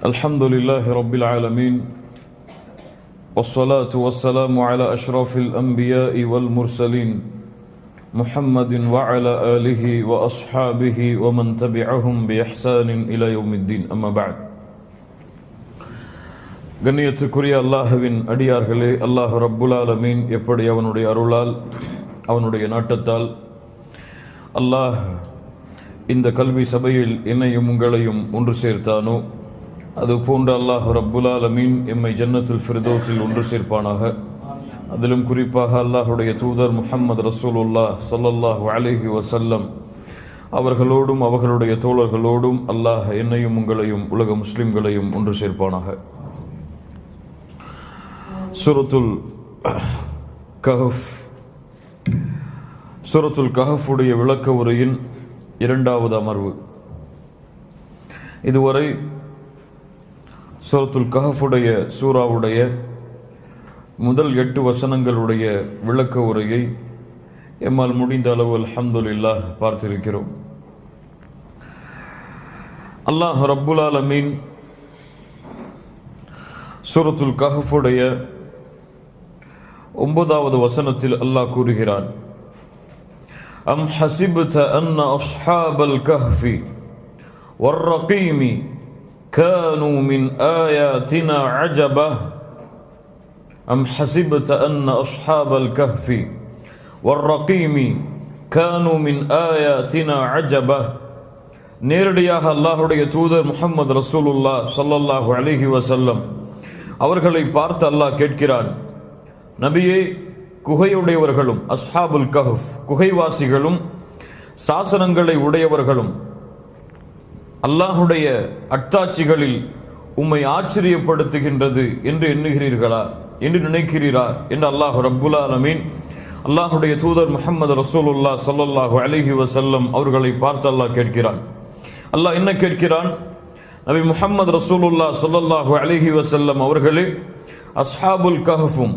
الحمد لله رب العالمين والصلاة والسلام على أشرف الأنبياء والمرسلين محمد وعلى آله وأصحابه ومن تبعهم بإحسان إلى يوم الدين أما بعد கண்ணியத்துக்குரிய அல்லாஹ்வின் அடியார்களே, அல்லாஹ் ரப்புல் ஆலமீன் எப்படி அவனுடைய அருளால் அவனுடைய நாட்டத்தால் அல்லாஹ் இந்த கல்வி சபையில் என்னையும் உங்களையும் ஒன்று சேர்த்தானோ அதுபோன்று அல்லாஹ் ரப்புல் ஆலமீன் எம்மை ஜன்னத்துல் ஃபிர்தௌஸில் ஒன்று சேர்ப்பானாக. அதிலும் குறிப்பாக அல்லாஹுடைய தூதர் முஹம்மது ரசூலுல்லாஹ் ஸல்லல்லாஹு அலைஹி வஸல்லம் அவர்களோடும் அவர்களுடைய தோழர்களோடும் அல்லாஹ் என்னையும் உங்களையும் உலக முஸ்லிம்களையும் ஒன்று சேர்ப்பானாக. சூரத்துல் கஹஃபுடைய விளக்க உரையின் இரண்டாவது அமர்வு. இதுவரை சூரத்துல் கஹஃபுடைய சூராவுடைய முதல் 8 வசனங்களுடைய விளக்க உரையை எம்மால் முடிந்த அளவு அல்ஹம்துலில்லாஹ் பார்த்திருக்கிறோம். அல்லாஹ் ரப்புல் ஆலமீன் சூரத்துல் கஹஃபுடைய 9வது வசனத்தில் அல்லாஹ் கூறுகிறான், அம் ஹஸிப்த அன்ன அஸ்ஹாபல் கஹ்ஃபி வர்ரகீமி கானூ மின் ஆயாத்தினா அஜபா. அம் ஹஸிப்த அன்ன அஸ்ஹாபல் கஹ்ஃபி வர்ரகீமி கானூ மின் ஆயாத்தினா அஜபா. நேரடியாக அல்லாஹ்வுடைய தூதர் முஹம்மது ரசூலுல்லாஹ் ஸல்லல்லாஹு அலைஹி வஸல்லம் அவர்களை பார்த்து அல்லாஹ் கேட்கிறான், நபியே, குகையுடையவர்களும் அஸ்ஹாபுல் கஹஃப் குகைவாசிகளும் சாசனங்களை உடையவர்களும் அல்லாஹுடைய அத்தாட்சிகளில் உம்மை ஆச்சரியப்படுத்துகின்றது என்று எண்ணுகிறீர்களா, என்று நினைக்கிறீரா என்று அல்லாஹ் ரப்புல் ஆலமீன் அல்லாஹுடைய தூதர் முஹம்மது ரசூலுல்லாஹ் ஸல்லல்லாஹு அலைஹி வஸல்லம் அவர்களை பார்த்து அல்லாஹ் கேட்கிறான். அல்லாஹ் என்ன கேட்கிறான்? நபி முஹம்மது ரசூலுல்லாஹ் ஸல்லல்லாஹு அலைஹி வஸல்லம் அவர்களே, அஸ்ஹாபுல் கஹஃபும்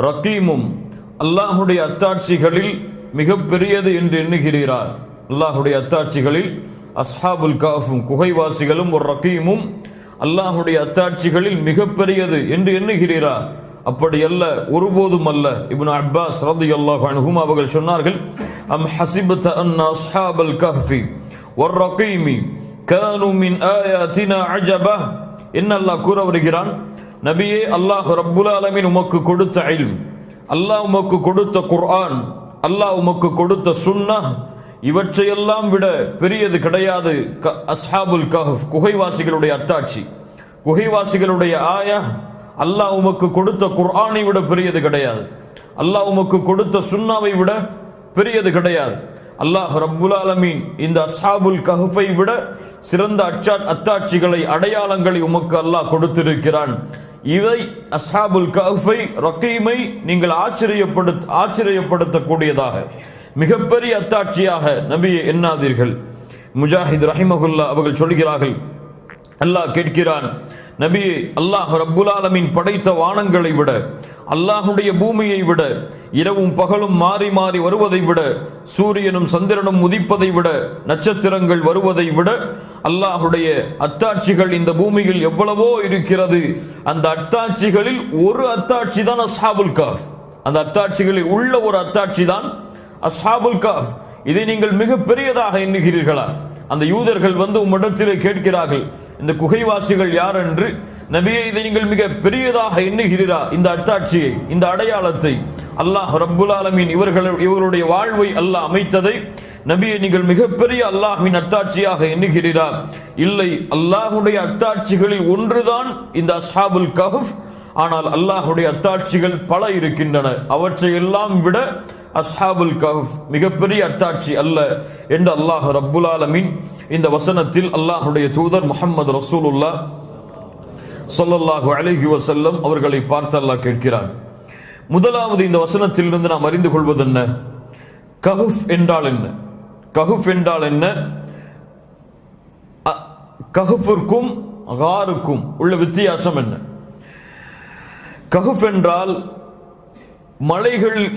ரகீமும் அல்லாஹுடைய அத்தாட்சிகளில் மிக பெரியது என்று எண்ணுகிறீரா? அல்லாஹுடைய அத்தாட்சிகளில் அஸ்ஹாபுல் கஹஃபும் குகைவாசிகளும் ஒரு ரகீமும் அல்லாஹுடைய அத்தாட்சிகளில் மிக பெரியது என்று எண்ணுகிறீரா? அப்படி அல்ல, ஒருபோதும் அல்ல. இப்னு அப்பாஸ் ரலியல்லாஹு அன்ஹுமா அவர்கள் சொன்னார்கள், அம் ஹஸிப்த அன்ன அஸ்ஹாபல் கஹ்ஃபி வர் ரகீமி கானூ மின் ஆயாத்தினா அஜபா. என்ன அல்லாஹ் கூற வருகிறான்? நபியே, அல்லாஹ் ரப்புல் ஆலமீன் உமக்கு கொடுத்த இல்ம், அல்லாஹ் உமக்கு கொடுத்த குர்ஆன், அல்லாஹ் உமக்கு கொடுத்த சுன்னஹ், இவற்றையெல்லாம் விட பெரியது கிடையாது அஸ்ஹாபுல் கஹஃப் குகைவாசிகளுடைய அத்தாட்சி, குகைவாசிகளுடைய ஆயா. அல்லாஹ் உமக்கு கொடுத்த குர்ஆனை விட பெரியது கிடையாது, அல்லாஹ் உமக்கு கொடுத்த சுன்னாவை விட பெரியது கிடையாது. அல்லாஹ் ரப்புல் ஆலமீன் இந்த அஸ்ஹாபுல் கஹஃபை விட சிறந்த அத்தாட்சிகளை அடையாளங்களை உமக்கு அல்லாஹ் கொடுத்திருக்கிறான். இவை அஸ்ஹாபுல் கஹஃபை ரகீமை நீங்கள் ஆச்சரியப்படுத்தக்கூடியதாக மிகப்பெரிய அத்தாட்சியாக நபியை எண்ணாதீர்கள். முஜாஹித் ரஹிமஹுல்லா அவர்கள் சொல்கிறார்கள், அல்லாஹ் கேட்கிறான், நபியே, அல்லாஹ் ரப்புல் ஆலமீன் படைத்த வானங்களை விட, அல்லாஹுடைய பூமியை விட, இரவும் பகலும் மாறி மாறி வருவதை விட, சூரியனும் சந்திரனும் உதிப்பதை விட, நட்சத்திரங்கள் வருவதை விட, அல்லாஹுடைய அத்தாட்சிகள் இந்த பூமியில் எவ்வளவோ இருக்கிறது. அந்த அத்தாட்சிகளில் ஒரு அத்தாட்சி தான் அஸ்ஹாபுல் கஹஃப். அந்த அத்தாட்சிகளில் உள்ள ஒரு அத்தாட்சி தான் அஸ்ஹாபுல் கஹஃப். இதை நீங்கள் மிக பெரியதாக எண்ணுகிறீர்களா? அந்த யூதர்கள் வந்து உம்மிடத்திலே கேட்கிறார்கள், இந்த குகைவாசிகள் யார் என்று. நபியே, இதை நீங்கள் மிக பெரியதாக எண்ணுகிறீரா? இந்த அத்தாட்சியை, இந்த அடையாளத்தை, அல்லாஹ் ரப்புல் ஆலமீன் இவர்களுடைய வாழ்வை அல்லாஹ் அமைத்ததை நபியை நீங்கள் மிகப்பெரிய அல்லாஹ்வின் அத்தாட்சியாக எண்ணுகிறீரா? இல்லை, அல்லாஹுடைய அத்தாட்சிகளில் ஒன்றுதான் இந்த அஸ்ஹாபுல் கஹஃப். ஆனால் அல்லாஹுடைய அத்தாட்சிகள் பல இருக்கின்றன, அவற்றை எல்லாம் விட அஸ்ஹாபுல் கஹஃப் மிகப்பெரிய அத்தாட்சி அல்ல என்று அல்லாஹ் ரப்புல் ஆலமீன் இந்த வசனத்தில் அல்லாஹுடைய தூதர் முஹம்மது ரசூலுல்லாஹ் ஸல்லல்லாஹு அலைஹி வஸல்லம் அவர்களை பார்த்து அல்லாஹ் கேட்கிறான். முதலாவது இந்த வசனத்திலிருந்து நாம் அறிந்து கொள்வது என்ன? கஹஃப் என்றால் என்ன? கஹஃப் என்றால் என்ன? கஹஃபிற்கும் காருக்கும் உள்ள வித்தியாசம் என்ன? கஹஃப் என்றால்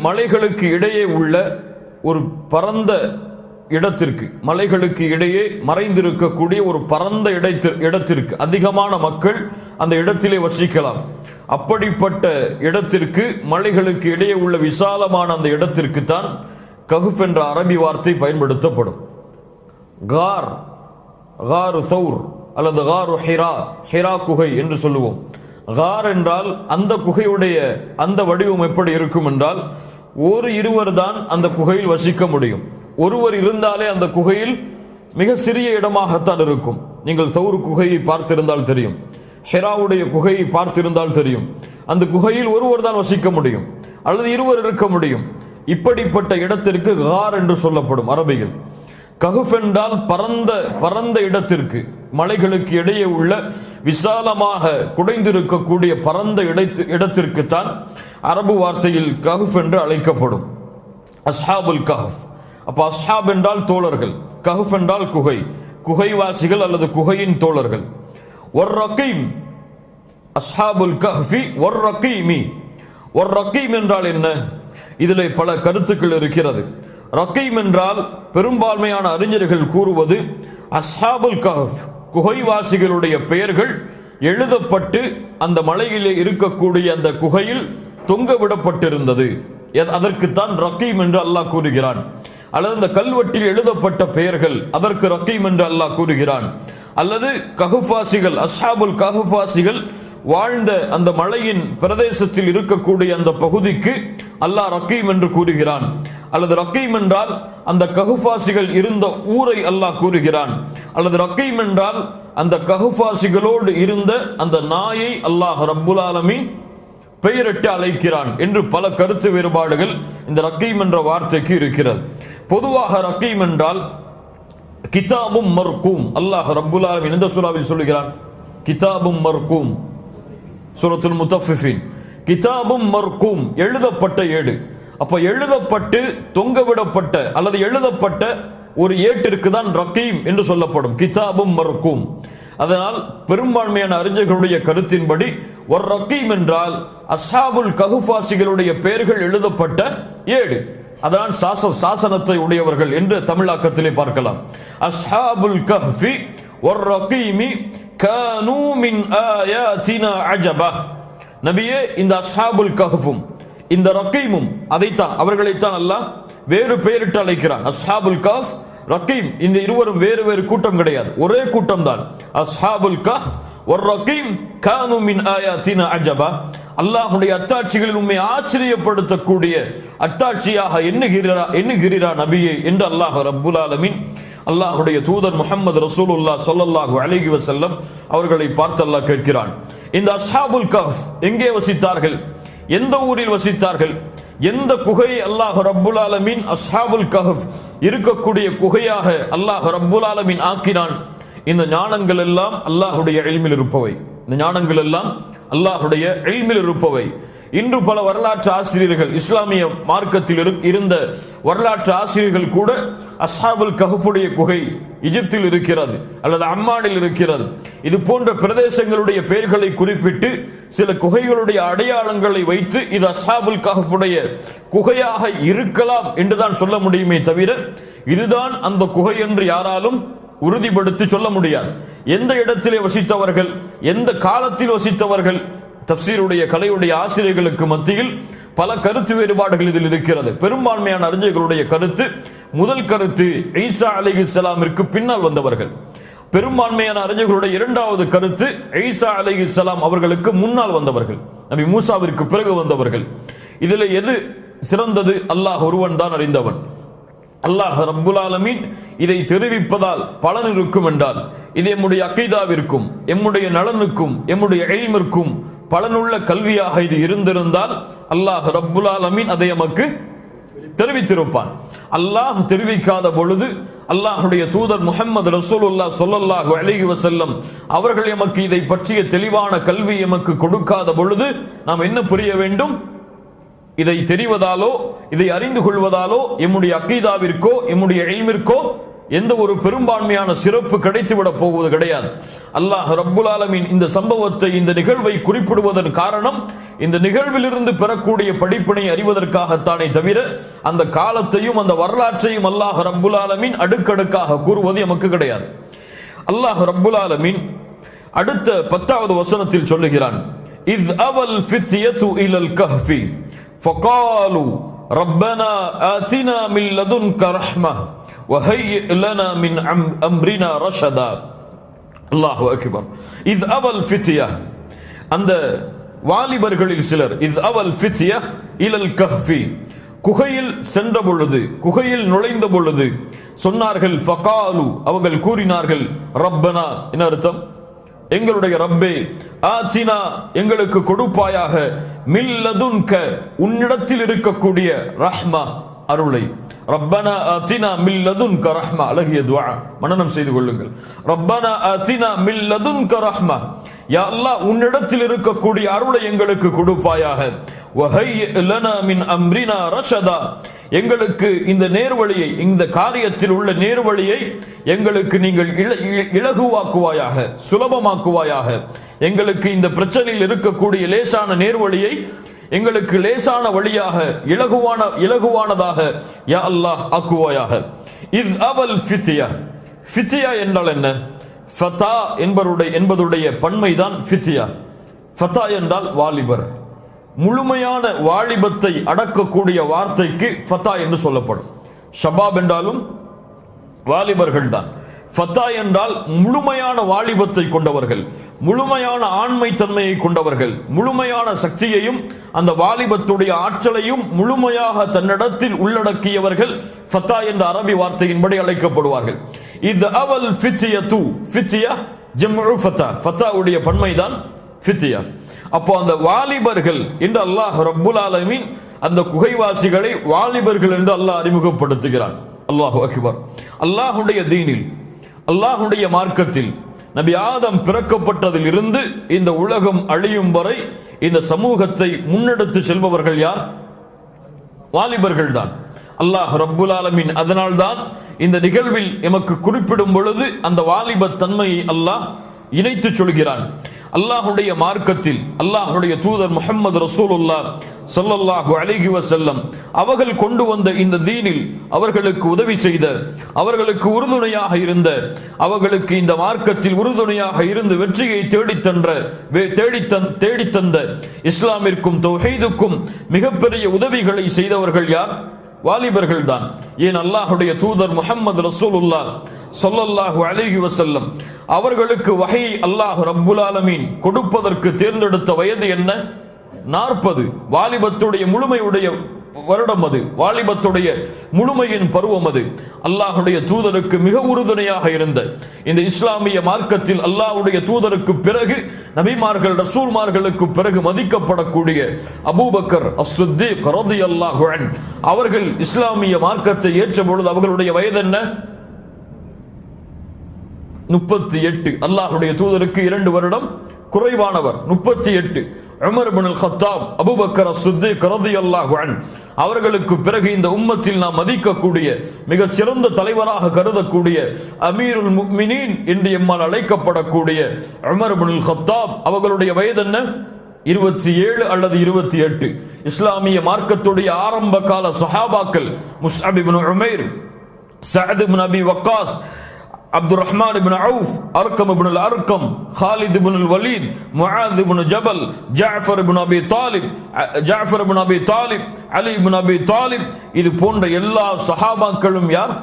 மலைகளுக்கு இடையே உள்ள ஒரு பரந்த இடத்திற்கு, மலைகளுக்கு இடையே மறைந்திருக்கக்கூடிய ஒரு பரந்த இடத்திற்கு அதிகமான மக்கள் அந்த இடத்திலே வசிக்கலாம். அப்படிப்பட்ட இடத்திற்கு, மலைகளுக்கு இடையே உள்ள விசாலமான அந்த இடத்திற்கு தான் கஹ்ஃப் என்ற அரபி வார்த்தை பயன்படுத்தப்படும். கார், காரு சௌர் அல்லது காரு ஹிரா, ஹிரா குகை என்று சொல்லுவோம். கார் என்றால் அந்த குகையுடைய அந்த வடிவம் எப்படி இருக்கும் என்றால், இருவர் தான் அந்த குகையில் வசிக்க முடியும். ஒருவர் இருந்தாலே அந்த குகையில் மிக சிறிய இடமாகத்தான் இருக்கும். நீங்கள் சௌர் குகையை பார்த்திருந்தால் தெரியும், ஹிராவுடைய குகையை பார்த்திருந்தால் தெரியும். அந்த குகையில் ஒருவர் தான் வசிக்க முடியும் அல்லது இருவர் இருக்க முடியும். இப்படிப்பட்ட இடத்திற்கு கார் என்று சொல்லப்படும் அரபியில். கஹ்ஃப் என்றால் பரந்த இடத்திற்கு, மலைகளுக்கு இடையே உள்ள விசாலமாக குடைந்திருக்கக்கூடிய பரந்த இடத்திற்கு தான் அரபு வார்த்தையில் கஹ்ஃப் என்று அழைக்கப்படும். அஸ்ஹாபுல் கஹ்ஃப். அப்ப அஸ்ஹாப் என்றால் தோழர்கள், கஹ்ஃப் என்றால் குகை, குகைவாசிகள் அல்லது குகையின் தோழர்கள். வர்ரகீம், அஸ்ஹாபுல் கஹ்ஃபி வர்ரகீமி. வர்ரகீம் என்றால் என்ன? இதிலே பல கருத்துக்கள் இருக்கிறது. ரகீம் என்றால் பெரும்பான்மையான அறிஞர்கள் கூறுவது, அஸ்ஹாபுல் கஹ்ஃப் குகைவாசிகளுடைய பெயர்கள் எழுதப்பட்டு அந்த மலையிலே இருக்கக்கூடிய அந்த குகையில் தொங்க விடப்பட்டிருந்தது, அதற்குத்தான் ரகீம் என்று அல்லாஹ் கூறுகிறான். அல்லது அந்த கல்வெட்டில் எழுதப்பட்ட பெயர்கள், அதற்கு ரகீம் என்று அல்லாஹ் கூறுகிறான். அல்லது கஹ்ஃபாசிகள், அஸ்ஹாபுல் கஹ்ஃபாசிகள் வாழ்ந்த அந்த மலையின் பிரதேசத்தில் இருக்கக்கூடிய அந்த பகுதிக்கு அல்லாஹ் ரகீம் என்று கூறுகிறான். அல்லது ரகீம் என்றால் அந்த கஹ்ஃபாசிகள் இருந்த ஊரை அல்லாஹ் கூறுகிறான். அல்லது ரகீம் என்றால் அந்த கஹ்ஃபாசிகளோடு இருந்த அந்த நாயை அல்லாஹ் ரப்புல் ஆலமீன் பெயரிட்டு அழைக்கிறான் என்று பல கருத்து வேறுபாடுகள் இந்த ரகீம் என்ற வார்த்தைக்கு இருக்கிறது. பொதுவாக ரகீம் என்றால் கிதாபும் மர்கூம். அல்லாஹ் ரப்புல் ஆலமீன் இந்த சூராவில் சொல்லுகிறான், கிதாபும் மர்கூம், சூரத்துல் முத்தஃபிஃபின். கிதாபும் மர்கூம், எழுதப்பட்ட ஏடு. அப்ப எழுதப்பட்டு தொங்கவிடப்பட்ட அல்லது எழுதப்பட்ட ஒரு ஏட்டிற்கு தான் ரகீம் என்று சொல்லப்படும், கிதாபும் மர்கூம். அதனால் பெரும்பான்மையான அறிஞர்களுடைய கருத்தின்படி ஒரு ரகீம் என்றால் அஸ்ஹாபுல் கஹ்ஃபாசிகளுடைய பெயர்கள் எழுதப்பட்ட ஏடு. அதான் சாசனத்தை உடையவர்கள் என்று தமிழாக்கத்திலே பார்க்கலாம். அஸ்ஹாபுல் கஹ்ஃபி வர் ரகீமி கானூ மின் ஆயாத்தினா அஜபா. நபியே, இந்த அஸ்ஹாபுல் கஹ்ஃபும் இந்த ரகீமும் அதைத்தான், அவர்களைத்தான் அல்லாஹ் வேறு பெயரிட்டு அழைக்கிறான். அஸ்ஹாபுல் கஹ்ஃப், ரகீம், இந்த இருவரும் வேறு வேறு கூட்டம் கிடையாது, ஒரே கூட்டம் தான். அஸ்ஹாபுல் கஹ்ஃப் வர் ரகீம் கானூ மின் ஆயாத்தினா அஜபா. அல்லாஹ்வுடைய அத்தாட்சிகளில் உண்மை ஆச்சரியப்படுத்தக்கூடிய அத்தாட்சியாக எண்ணுகிறா நபியே என்று அல்லாஹ் ரப்புல் ஆலமீன் அல்லாஹ்வுடைய தூதர் முஹம்மது ரசூலுல்லாஹ் ஸல்லல்லாஹு அலைஹி வஸல்லம் அவர்களை பார்த்து அல்லாஹ் கேட்கிறான், இந்த அஸ்ஹாபுல் கஹ்ஃப் எங்கே வசித்தார்கள்? எந்த ஊரில் வசித்தார்கள்? எந்த குகையை அல்லாஹ் ரப்புல் ஆலமீன் அஸ்ஹாபுல் கஹ்ஃப் இருக்கக்கூடிய குகையாக அல்லாஹ் ரப்புல் ஆலமீன் ஆக்கினான்? இந்த ஞானங்கள் எல்லாம் அல்லாஹ்வுடைய இல்மில் இருப்பவை. இந்த ஞானங்கள் எல்லாம் அல்லாஹ்வுடைய இல்மில் இருப்பவை. இன்று பல வரலாற்று ஆசிரியர்கள், இஸ்லாமிய மார்க்கத்தில் இருந்த வரலாற்று ஆசிரியர்கள் கூட அஸ்ஹாபுல் கஹ்ஃபுடைய குகை எகிப்தில் இருக்கிறது அல்லது அம்மானில் இருக்கிறது, இது போன்ற பிரதேசங்களுடைய பெயர்களை குறிப்பிட்டு சில குகைகளுடைய அடையாளங்களை வைத்து இது அஸ்ஹாபுல் கஹ்ஃபுடைய குகையாக இருக்கலாம் என்றுதான் சொல்ல முடியுமே தவிர இதுதான் அந்த குகை என்று யாராலும் உறுதிப்படுத்தி சொல்ல முடியாது. எந்த இடத்திலே வசித்தவர்கள், எந்த காலத்தில் வசித்தவர்கள், தஃப்சீருடைய கலையுடைய ஆசிரியர்களுக்கு மத்தியில் பல கருத்து வேறுபாடுகள் இதில் இருக்கிறது. பெரும்பான்மையான அறிஞர்களுடைய கருத்து, முதல் கருத்து ஈசா அலைஹிஸ்ஸலாமிற்கு பின்னால் வந்தவர்கள். பெரும்பான்மையான அறிஞர்களுடைய இரண்டாவது கருத்து ஈசா அலைஹிஸ்ஸலாம் அவர்களுக்கு முன்னால் வந்தவர்கள், நபி மூசாவிற்கு பிறகு வந்தவர்கள். இதில் எது சிறந்தது? அல்லாஹ் ஒருவன் தான் அறிந்தவன். அல்லாஹ் ரப்புல் ஆலமீன் இதை தெரிவிப்பதால் பலன் இருக்கும் என்றால் இது எம்முடைய அக்கீதாவிற்கும் எம்முடைய நலனுக்கும் எம்முடைய இல்மிற்கும் பலனுள்ள கல்வியாக இது இருந்திருந்தால் அல்லாஹ் ரப்புல் ஆலமீன் அதை நமக்கு தெரிவித்திருப்பான். அல்லாஹ் தெரிவிக்காத பொழுது அல்லாஹ்வுடைய தூதர் முஹம்மது ரசூலுல்லாஹ் ஸல்லல்லாஹு அலைஹி வஸல்லம் அவர்கள் எமக்கு இதை பற்றிய தெளிவான கல்வி எமக்கு கொடுக்காத பொழுது நாம் என்ன புரிய வேண்டும்? இதை தெரிவதாலோ இதை அறிந்து கொள்வதாலோ எம்முடைய அக்கீதாவிற்கோ எம்முடைய இல்மிற்கோ எந்த ஒரு பெரும்பான்மையான சிறப்பு கிடைத்துவிடப் போவது கிடையாது. அல்லாஹ் ரப்புல் ஆலமீன் இந்த சம்பவத்தை, இந்த நிகழ்வை குறிப்பிடுவதன் காரணம் இந்த நிகழ்விலிருந்து பெறக்கூடிய படிப்பினை அறிவதற்காகத்தானே தவிர அந்த காலத்தையும் அந்த வரலாற்றையும் அல்லாஹ் ரப்புல் ஆலமீன் அடுக்கடுக்காக கூறுவது எமக்கு கிடையாது. அல்லாஹ் ரப்புல் ஆலமீன் அடுத்த 10வது வசனத்தில் சொல்லுகிறான், இத் அவல் ஃபித்யது இலல் கஹ்ஃபி ஃபகாலு ரப்பனா ஆதினா மின் லதுன்க ரஹ்மஹ் வஹய்யிஅ் லனா மின் அம்ரினா ரஷதா. அல்லாஹு அக்பர். இத் அவல் ஃபித்யா, அந்த வாலிபர்களில் சிலர், இத் அவல் ஃபித்யா இலல் கஹ்ஃபி, குகையில் சென்ற பொழுது, குகையில் நுழைந்த பொழுது சொன்னார்கள், ஃபகாலு, அவர்கள் கூறினார்கள், ரப்பனா, என்ன அர்த்தம்? எங்களுடைய ரப்பே, ஆதினா, எங்களுக்கு கொடுப்பாயாக, மின் லதுன்க, உன்னிடத்தில் இருக்கக்கூடிய ரஹ்மா, அருளை. ரப்பனா ஆதினா மின் லதுன்க ரஹ்மா, அழகிய துஆ, மனனம் செய்து கொள்ளுங்கள். ரப்பனா ஆதினா மின் லதுன்க ரஹ்மா, யா அல்லாஹ், உன்னிடத்தில் இருக்கக்கூடிய அருளை எங்களுக்கு கொடுப்பாயாக. வஹய்யிஅ் லனா மின் அம்ரினா ரஷதா, எங்களுக்கு இந்த நேர்வழியை, இந்த காரியத்தில் உள்ள நேர்வழியை எங்களுக்கு நீங்கள் இலகுவாக்குவாயாக, சுலபமாக்குவாயாக. எங்களுக்கு இந்த பிரச்சனையில் இருக்கக்கூடிய லேசான நேர்வழியை எங்களுக்கு லேசான வழியாக, இலகுவானதாக யா அல்லாஹ் ஆக்குவாயாக. இத் அவல் ஃபித்யா, ஃபித்யா என்றால் என்ன? ஃபதா என்பதுடைய பன்மைதான் ஃபித்யா. ஃபதா என்றால் வாலிபர். முழுமையான வாலிபத்தை அடக்கக்கூடிய வார்த்தைக்கு ஃபதா என்று சொல்லப்படும். ஷபாப் என்றாலும் வாலிபர்கள் தான். ஃபதா என்றால் முழுமையான வாலிபத்தை கொண்டவர்கள், முழுமையான ஆண்மை தன்மையை கொண்டவர்கள், முழுமையான சக்தியையும் அந்த வாலிபத்துடைய ஆற்றலையும் முழுமையாக தன்னிடத்தில் உள்ளடக்கியவர்கள் ஃபதா என்ற அரபி வார்த்தையின்படி அழைக்கப்படுவார்கள். இது அவல் ஃபித்யது, ஃபித்யா ஜம்உ ஃபதா, ஃபதாவுடைய பன்மைதான் ஃபித்யா. அப்போ அந்த வாலிபர்கள் என்று அல்லாஹ் ரப்புல் ஆலமீன் அந்த குகைவாசிகளை வாலிபர்கள் என்று அல்லாஹ் அறிமுகப்படுத்துகிறான். அல்லாஹு அக்பர். அல்லாஹுடைய தீனில், அல்லாஹுடைய மார்க்கத்தில் நபி ஆதம் பிறக்கப்பட்டதில் இருந்து இந்த உலகம் அழியும் வரை இந்த சமூகத்தை முன்னெடுத்து செல்பவர்கள் யார்? வாலிபர்கள் தான். அல்லாஹ் ரப்புல் ஆலமீன் அதனால்தான் இந்த நிகழ்வில் எமக்கு குறிப்பிடும் பொழுது அந்த வாலிப தன்மையை அல்லாஹ் இணைத்து சொல்கிறான். அல்லாஹுடைய மார்க்கத்தில் அல்லாஹுடைய தூதர் முஹம்மது ரசூலுல்லாஹ் ஸல்லல்லாஹு அலைஹி வஸல்லம் அவர்கள் கொண்டு வந்த இந்த தீனில் அவர்களுக்கு உதவி செய்த, அவர்களுக்கு உறுதுணையாக இருந்த, அவர்களுக்கு இந்த மார்க்கத்தில் உறுதுணையாக இருந்து வெற்றியை தேடித்தந்த இஸ்லாமிற்கும் தௌஹீதுக்கும் மிகப்பெரிய உதவிகளை செய்தவர்கள் யார்? வாலிபர்கள் தான். ஏன் அல்லாஹுடைய தூதர் முஹம்மது ரசூலுல்லாஹ் ஸல்லல்லாஹு அலைஹி வஸல்லம் அவர்களுக்கு வஹீயை அல்லாஹ் ரப்புல் ஆலமீன் கொடுப்பதற்கு தேர்ந்தெடுத்த வயது என்ன? 40. வாலிபத்துடைய முழுமையுடைய வருடம் அது, வாலிபத்துடைய முழுமையின் பருவம் அது. அல்லாஹுடைய தூதருக்கு மிக உறுதுணையாக இருந்த இந்த இஸ்லாமிய மார்க்கத்தில் அல்லாஹுடைய தூதருக்கு பிறகு நபிமார்கள், ரசூல்மார்களுக்கு பிறகு மதிக்கப்படக்கூடிய அபூபக்கர் அஸ்-சித்தீக் ரலியல்லாஹு அன்ஹு அவர்கள் இஸ்லாமிய மார்க்கத்தை ஏற்ற பொழுது அவர்களுடைய வயது என்ன? 38. அல்லாஹுடைய தூதருக்கு 2 வருடம் குறைவானவர், 38. உமர் இப்னு அல்-கத்தாப், அபூபக்கர் அஸ்-சித்தீக் ரலியல்லாஹு அன்ஹு அவர்களுக்கு பிறகு இந்த உம்மத்தில் நாம் மதிக்கக்கூடிய மிகச் சிறந்த தலைவராக கருதக்கூடிய அமீருல் முஃமினீன் என்று எம்மால் அழைக்கப்படக்கூடிய உமர் இப்னு அல்-கத்தாப் அவர்களுடைய வயது என்ன? 27 அல்லது 28. இஸ்லாமிய மார்க்கத்துடைய ஆரம்ப கால சஹாபாக்கள் முஸ்அப் இப்னு உமைர், சஅத் இப்னு அபி வக்காஸ், அப்துர் ரஹ்மான் இப்னு அவுஃப், அர்கம் இப்னு அல்-அர்கம், ஹாலித் இப்னு அல்-வலீத், முஆத் இப்னு ஜபல், ஜஅஃபர் இப்னு அபி தாலிப், அலி இப்னு அபி தாலிப், இது போன்ற எல்லா சஹாபாக்களும் யார்?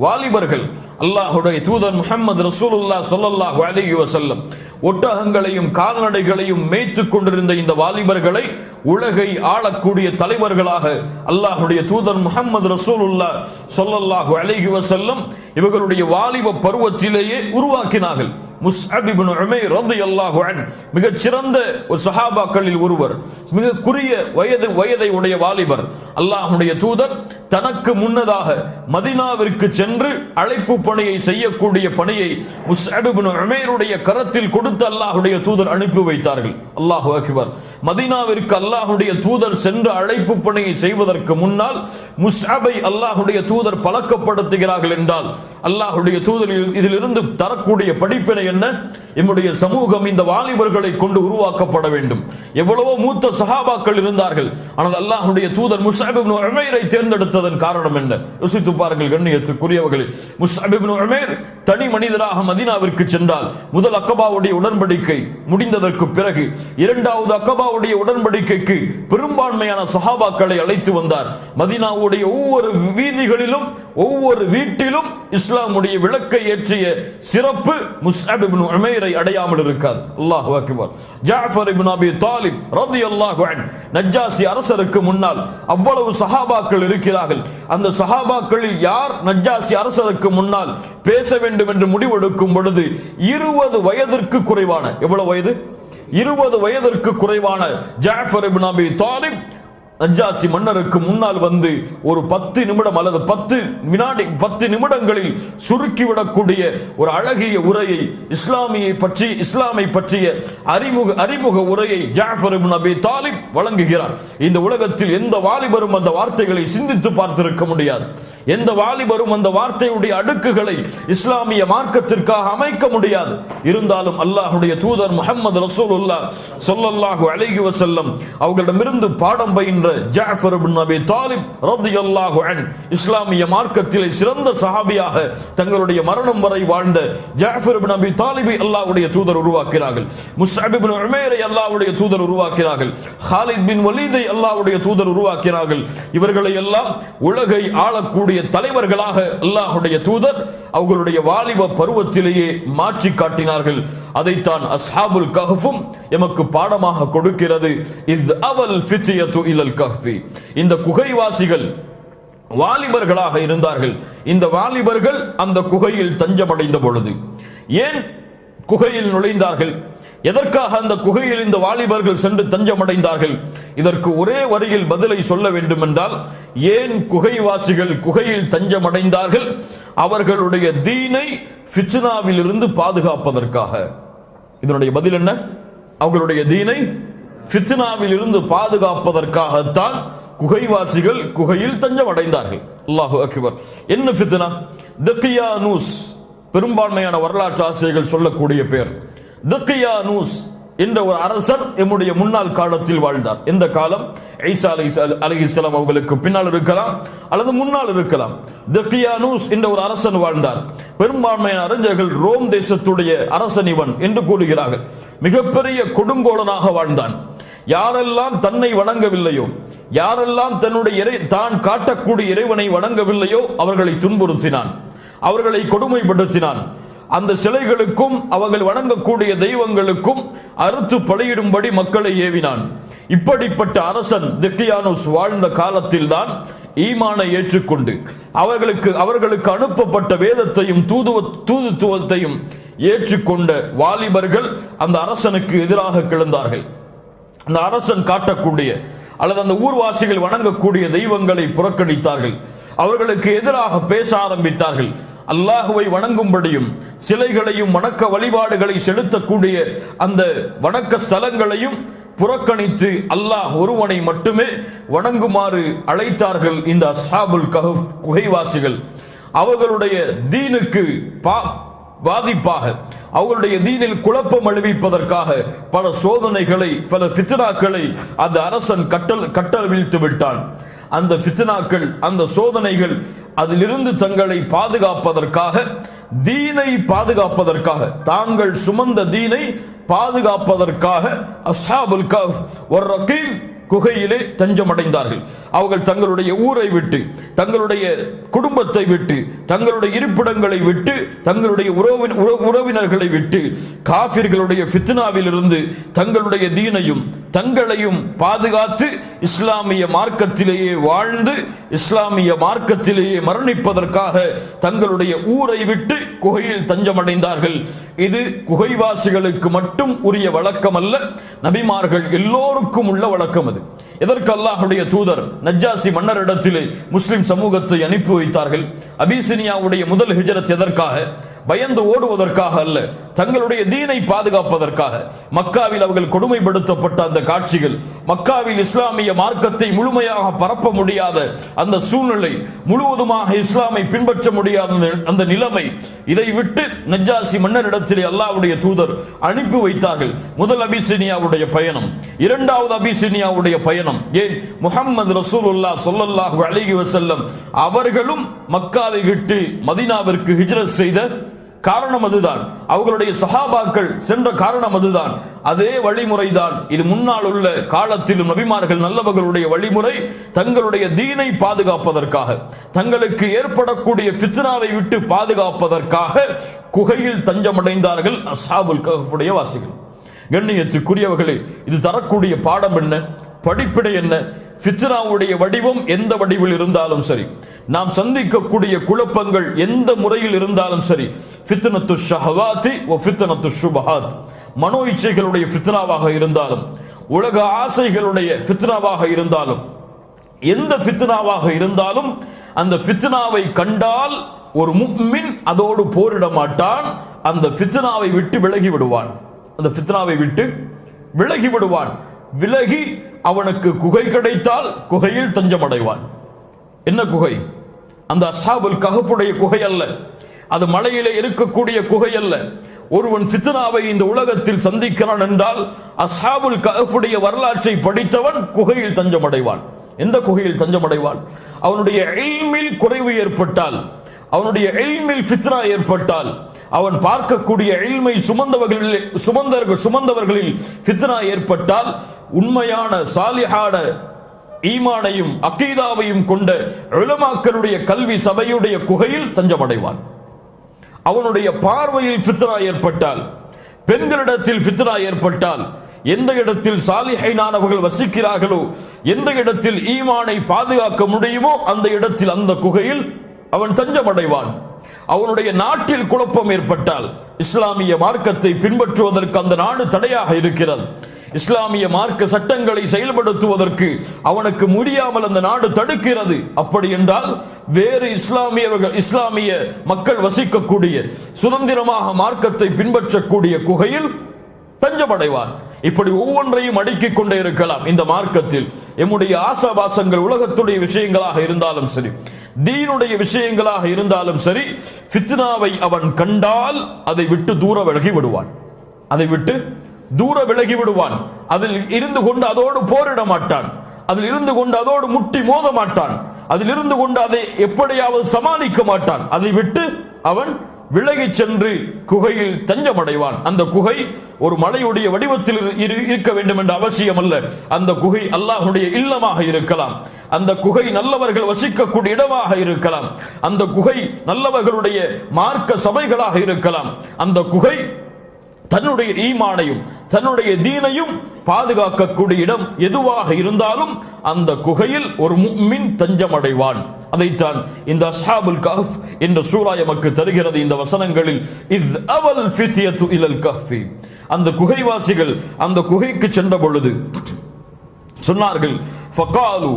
வாலிபர்கள். அல்லாஹுடைய தூதர் முஹம்மது ரசூலுல்லாஹ் ஸல்லல்லாஹு அலைஹி வஸல்லம் ஒட்டகங்களையும் கால்நடைகளையும் மேய்த்துக் கொண்டிருந்த இந்த வாலிபர்களை உலகை ஆளக்கூடிய தலைவர்களாக அல்லாஹுடைய தூதர் முஹம்மது ரசூலுல்லாஹ் ஸல்லல்லாஹு அலைஹி வஸல்லம் இவர்களுடைய வாலிப பருவத்திலேயே உருவாக்கினார்கள். முஸ்அப் இப்னு உமைர் ரலியல்லாஹு அன்ஹு மிகச் சிறந்த ஒரு சஹாபாக்களில் ஒருவர், மிக குறுகிய வயதை உடைய வாலிபர். அல்லாஹ்வுடைய தூதர் தனக்கு முன்னதாக மதீனாவிற்கு சென்று அழைப்பு பணியை செய்யக்கூடிய பணியை முஸ்அப் இப்னு உமைருடைய கரத்தில் கொடுத்து அல்லாஹ்வுடைய தூதர் அனுப்பி வைத்தார்கள். அல்லாஹு அக்பர். மதீனாவிற்கு அல்லாஹ்வுடைய தூதர் சென்று அழைப்பு பணியை செய்வதற்கு முன்னால் முஸ்அபை அல்லாஹ்வுடைய தூதர் பழக்கப்படுத்துகிறார்கள் என்றால் அல்லாஹ்வுடைய தூதர் இதிலிருந்து தரக்கூடிய படிப்பினை என்ன? நம்முடைய சமூகம் இந்த வாலிபர்களை கொண்டு உருவாக்கப்பட வேண்டும். எவ்வளவோ மூத்த சஹாபாக்கள் இருந்தார்கள், ஆனால் அல்லாஹ்வுடைய தூதர் முஸ்அப் இப்னு உமைரை தேர்ந்தெடுத்ததன் காரணம் என்ன? யோசித்து பாருங்கள் கண்ணியத்துக்குரியவர்களே. முஸ்அப் இப்னு உமைர் தனி மனிதராக மதீனாவிற்கு சென்றால் முதல் அக்கபாவுடைய உடன்படிக்கை முடிந்ததற்கு பிறகு இரண்டாவது அக்கபாவுடைய உடன்படிக்கைக்கு பெரும்பான்மையான சஹாபாக்களை அழைத்து வந்தார். மதீனாவுடைய ஒவ்வொரு வீதிகளிலும் ஒவ்வொரு வீட்டிலும் இஸ்லாமுடைய விளக்கை ஏற்றிய சிறப்பு முஸ்அப் இப்னு உமைரை அடையாமல் இருக்காது. அல்லாஹு அக்பர். ஜாஃபர் இப்னு அபி தாலிப் ரலியல்லாஹு அன்ஹு நஜ்ஜாசி அரசருக்கு முன்னால் அவ்வளவு சஹாபாக்கள் இருக்கிறார்கள். அந்த சஹாபாக்களில் யார் நஜ்ஜாசி அரசருக்கு முன்னால் பேச வேண்டும் என்று முடிவெடுக்கும் பொழுது 20 வயதிற்கு குறைவான, எவ்வளவு வயது? 20 வயதிற்கு குறைவான ஜாஃபர் இப்னு அபி தாலிப் நஜ்ஜாசி மன்னருக்கு முன்னால் வந்து ஒரு 10 நிமிடம் அல்லது 10 நிமிடங்களில் சுருக்கிவிடக்கூடிய ஒரு அழகிய உரையை இஸ்லாமை பற்றிய அறிமுக உரையை ஜாஃபர் இப்னு அபி தாலிப் வழங்குகிறார். இந்த உலகத்தில் எந்த வாலிபரும் அந்த வார்த்தைகளை சிந்தித்து பார்த்திருக்க முடியாது. எந்த வாலிபரும் அந்த வார்த்தையுடைய அடுக்குகளை இஸ்லாமிய மார்க்கத்திற்காக அமைக்க முடியாது. இருந்தாலும் அல்லாஹ்வுடைய தூதர் முஹம்மது ரசூலுல்லாஹ் ஸல்லல்லாஹு அலைஹி வஸல்லம் அவர்களிடமிருந்து பாடம் பயின்ற ஜாஃபர் இப்னு அபி தாலிப் ரலியல்லாஹு அன்ஹு இஸ்லாமிய மார்க்கத்திலே சிறந்த சஹாபியாக தங்களுடைய மரணம் வரை வாழ்ந்த ஜாஃபர் இப்னு அபி தாலிபை அல்லாஹ்வுடைய தூதர் உருவாக்கினார்கள். முஸ்அப் இப்னு உமைரை அல்லாஹ்வுடைய தூதர் உருவாக்கினார்கள். ஹாலித் பின் வலீதை அல்லாஹ்வுடைய தூதர் உருவாக்கினார்கள். இவர்களை எல்லாம் உலகை ஆளக்கூடிய தலைவர்களாக அல்லாஹ்வுடைய தூதர் அவர்களுடைய வாலிப பருவத்திலேயே மாற்றி காட்டினார்கள். அதைத்தான் அஸ்ஹாபுல் கஹ்ஃபும் எமக்கு பாடமாக கொடுக்கிறது. இஸ் அவல் ஃபித்யது இலல் கஹ்ஃபி. இந்த குகைவாசிகள் வாலிபர்களாக இருந்தார்கள். இந்த வாலிபர்கள் அந்த குகையில் தஞ்சமடைந்த பொழுது ஏன் குகையில் நுழைந்தார்கள்? எதற்காக அந்த குகையில் இந்த வாலிபர்கள் சென்று தஞ்சமடைந்தார்கள்? இதற்கு ஒரே வரியில் பதிலை சொல்ல வேண்டும் என்றால், ஏன் குகைவாசிகள் குகையில் தஞ்சமடைந்தார்கள்? அவர்களுடைய தீனை ஃபித்னாவில் இருந்து பாதுகாப்பதற்காக. இதனுடைய பதில் என்ன? அவர்களுடைய தீனை ஃபித்னாவில் இருந்து பாதுகாப்பதற்காகத்தான் குகைவாசிகள் குகையில் தஞ்சமடைந்தார்கள். அல்லாஹு அக்பர். என்ன ஃபித்னா? தக்கியானூஸ், பெரும்பான்மையான வரலாற்று ஆசிரியர்கள் சொல்லக்கூடிய பெயர். தக்கியானூஸ் என்ற ஒரு அரசர் எம்முடைய முன்னாள் காலத்தில் வாழ்ந்தார். எந்த காலம்? ஈசா அலைஹிஸ்ஸலாம் அவர்களுக்கு பின்னால் இருக்கலாம் அல்லது முன்னால் இருக்கலாம். தக்கியானூஸ் என்ற ஒரு அரசன் வாழ்ந்தார். பெரும்பான்மையான அறிஞர்கள் ரோம் தேசத்துடைய அரசன் இவன் என்று கூறுகிறார்கள். மிகப்பெரிய கொடுங்கோலனாக வாழ்ந்தான். யாரெல்லாம் தன்னை வணங்கவில்லையோ, யாரெல்லாம் தான் காட்டக்கூடிய இறைவனை வணங்கவில்லையோ அவர்களை துன்புறுத்தினான், அவர்களை கொடுமைப்படுத்தினான். அந்த சிலைகளுக்கும் அவர்கள் வணங்கக்கூடிய தெய்வங்களுக்கும் அறுத்து பலியிடும்படி மக்களை ஏவினான். இப்படிப்பட்ட அரசன் தக்கியானூஸ் வாழ்ந்த காலத்தில் தான் ஈமானை ஏற்றுக்கொண்டு அவர்களுக்கு அனுப்பப்பட்ட வேதத்தையும் தூதுத்துவத்தையும் ஏற்றுக்கொண்ட வாலிபர்கள் அந்த அரசனுக்கு எதிராக கிளந்தார்கள். அந்த அரசன் காட்டக்கூடிய அல்லது அந்த ஊர்வாசிகள் வணங்கக்கூடிய தெய்வங்களை புறக்கணித்தார்கள். அவர்களுக்கு எதிராக பேச ஆரம்பித்தார்கள். அல்லாஹுவை வணங்கும்படியும் சிலைகளையும் வணக்க வழிபாடுகளை செலுத்தக்கூடிய அந்த வணக்க ஸ்தலங்களையும் புறக்கணித்து அல்லாஹ் ஒருவனை மட்டுமே வணங்குமாறு அழைத்தார்கள் இந்த அஸ்ஹாபுல் கஹ்ஃப் குகைவாசிகள். அவர்களுடைய தீனுக்கு பாதிப்பாக, அவர்களுடைய தீனில் குழப்பம் அளிப்பதற்காக பல சோதனைகளை, பல ஃபித்னாக்களை அந்த அரசன் கட்டவிழ்த்து விட்டான். அந்த ஃபித்னாக்கள், அந்த சோதனைகள், அதிலிருந்து தங்களை பாதுகாப்பதற்காக, தீனை பாதுகாப்பதற்காக, தாங்கள் சுமந்த தீனை பாதுகாப்பதற்காக அஸ்ஹாபுல் கஹ்ஃப் வர்ரகீம் குகையிலே தஞ்சமடைந்தார்கள். அவர்கள் தங்களுடைய ஊரை விட்டு, தங்களுடைய குடும்பத்தை விட்டு, தங்களுடைய இருப்பிடங்களை விட்டு, தங்களுடைய உறவினர்களை விட்டு காஃபிர்களுடைய ஃபித்னாவில் இருந்து தங்களுடைய தீனையும் தங்களையும் பாதுகாத்து இஸ்லாமிய மார்க்கத்திலேயே வாழ்ந்து இஸ்லாமிய மார்க்கத்திலேயே மரணிப்பதற்காக தங்களுடைய ஊரை விட்டு குகையில் தஞ்சமடைந்தார்கள். இது குகைவாசிகளுக்கு மட்டும் உரிய வழக்கம் அல்ல, நபிமார்கள் எல்லோருக்கும் உள்ள வழக்கம். அது எதற்கு அல்லாஹ்வுடைய தூதர் நஜ்ஜாசி மன்னரிடத்திலே முஸ்லிம் சமூகத்தை அனுப்பி வைத்தார்கள்? அபிசினியாவுடைய முதல் ஹிஜ்ரத் எதற்காக? பயந்து ஓடுவதற்காக அல்ல, தங்களுடைய தீனை பாதுகாப்பதற்காக. மக்காவில் அவர்கள் கொடுமைப்படுத்தப்பட்ட அந்த காட்சிகள், மக்காவில் இஸ்லாமிய மார்க்கத்தை முழுமையாக பரப்ப முடியாத அந்த சூழ்நிலை, முழுவதுமாக இஸ்லாமை பின்பற்ற முடியாத அந்த நிலைமை, இதை விட்டு நஜ்ஜாசி மன்னரிடத்திலே அல்லாஹ்வுடைய தூதர் அனுப்பி வைத்தார்கள். முதல் அபிசினியாவுடைய பயணம், இரண்டாவது அபிசினியாவுடைய பயணம். ஏன்? முஹம்மது ரசூலுல்லாஹ் ஸல்லல்லாஹு அலைஹி வஸல்லம் அவர்களும் மக்காவை விட்டு மதீனாவிற்கு ஹிஜ்ரத் செய்த காரணம் அதுதான். அவர்களுடைய சஹாபாக்கள் சென்ற காரணம் அதுதான். அதே வழிமுறைதான் இது முன்னால் உள்ள காலத்திலும் நபிமார்கள் நல்லவர்களுடைய வழிமுறை. தங்களுடைய தீனை பாதுகாப்பதற்காக, தங்களுக்கு ஏற்படக்கூடிய ஃபித்னாவை விட்டு பாதுகாப்பதற்காக குகையில் தஞ்சமடைந்தார்கள் அஸ்ஹாபுல் கஹ்ஃபுடைய வாசிகள். கண்ணியத்துக்குரியவர்களே, இது தரக்கூடிய பாடம் என்ன? படிப்பினை என்ன? ஃபித்னாவுடைய வடிவம் எந்த வடிவில் இருந்தாலும் சரி, நாம் சந்திக்கக்கூடிய குழப்பங்கள் எந்த முறையில் இருந்தாலும் சரி, ஃபித்னத்து ஷஹவாத்தி வ ஃபித்னத்து ஷுபஹாத், மனோ இச்சைகளுடைய ஃபித்னாவாக இருந்தாலும், உலக ஆசைகளுடைய ஃபித்னாவாக இருந்தாலும், எந்த ஃபித்னாவாக இருந்தாலும், அந்த ஃபித்னாவை கண்டால் ஒரு முஃமின் அதோடு போரிட மாட்டான். அந்த ஃபித்னாவை விட்டு விலகி விடுவான். அந்த ஃபித்னாவை விட்டு விலகி விடுவான். விலகி அவனுக்கு குகை கிடைத்தால் குகையில் தஞ்சமடைவான். என்ன குகை? அந்த அஸ்ஹாபுல் கஹ்ஃபுடைய குகை அல்ல, அது மலையிலே இருக்கக்கூடிய குகை அல்ல. ஒருவன் ஃபித்னாவை இந்த உலகத்தில் சந்திக்கிறான் என்றால் அஸ்ஹாபுல் கஹ்ஃபுடைய வரலாற்றை படித்தவன் குகையில் தஞ்சமடைவான். எந்த குகையில் தஞ்சமடைவான்? அவனுடைய இல்மில் குறைவு ஏற்பட்டால், அவனுடைய இல்மில் ஃபித்னா ஏற்பட்டால், அவன் பார்க்கக்கூடிய இல்மை சுமந்தவர்களில் ஃபித்னா ஏற்பட்டால், உண்மையான சாலிஹான ஈமானையும் அகீதாவையும் கொண்ட உலமாக்களுடைய கல்வி சபையுடைய குகையில் தஞ்சமடைவான். அவனுடைய பார்வையில் ஃபித்னா ஏற்பட்டால், பெண்களிடத்தில் ஃபித்னா ஏற்பட்டால், எந்த இடத்தில் சாலிஹைனானவர்கள் வசிக்கிறார்களோ, எந்த இடத்தில் ஈமானை பாதுகாக்க முடியுமோ அந்த இடத்தில், அந்த குகையில் அவன் தஞ்சமடைவான். அவனுடைய நாட்டில் குழப்பம் ஏற்பட்டால், இஸ்லாமிய மார்க்கத்தை பின்பற்றுவதற்கு அந்த நாடு தடையாக இருக்கிறது, இஸ்லாமிய மார்க்க சட்டங்களை செயல்படுத்துவதற்கு அவனுக்கு முடியாமல் அந்த நாடு தடுக்கிறது. அப்படி என்றால் வேறு இஸ்லாமிய மக்கள் வசிக்கக்கூடிய, சுதந்திரமாக மார்க்கத்தை பின்பற்றக்கூடிய குகையில் தஞ்சமடைவான். இப்படி ஒவ்வொன்றையும் அடுக்கிக் கொண்டே இருக்கலாம். இந்த மார்க்கத்தில் எம்முடைய ஆசாபாசங்கள் உலகத்துடைய விஷயங்களாக இருந்தாலும் சரி, தீனுடைய விஷயங்களாக இருந்தாலும் சரி, ஃபித்னாவை அவன் கண்டால் அதை விட்டு தூர விலகி விடுவான். அதை விட்டு தூர விலகி விடுவான். அதில் இருந்து கொண்டு அதோடு போரிட மாட்டான். அதில் இருந்து கொண்டு அதோடு முட்டி மோத மாட்டான். அதில் இருந்து கொண்டு அதை எப்படியாவது சமாளிக்க மாட்டான். அதை விட்டு அவன் விலகி சென்று குகையில் தஞ்சமடைவான். அந்த குகை ஒரு மலையுடைய வடிவத்தில் இருக்க வேண்டும் என்ற அவசியம் அல்ல. அந்த குகை அல்லாஹ்வுடைய இல்லமாக இருக்கலாம். அந்த குகை நல்லவர்கள் வசிக்கக்கூடிய இடமாக இருக்கலாம். அந்த குகை நல்லவர்களுடைய மார்க்க சபைகளாக இருக்கலாம். அந்த குகை தன்னுடைய ஈமானையும் தன்னுடைய தீனையும் பாதுகாக்கக்கூடிய இடம் எதுவாக இருந்தாலும் அந்த குகையில் ஒரு முஃமின் தஞ்சமடைவான். அதைத்தான் இந்த அஸ்ஹாபுல் கஹ்ஃப் என்ற சூரா நமக்கு தருகிறது. இந்த வசனங்களில் இத் அவல் ஃபித்யத்து இலல் கஹ்ஃபி, அந்த குகைவாசிகள் அந்த குகைக்கு சென்ற பொழுது சொன்னார்கள், ஃபகாலு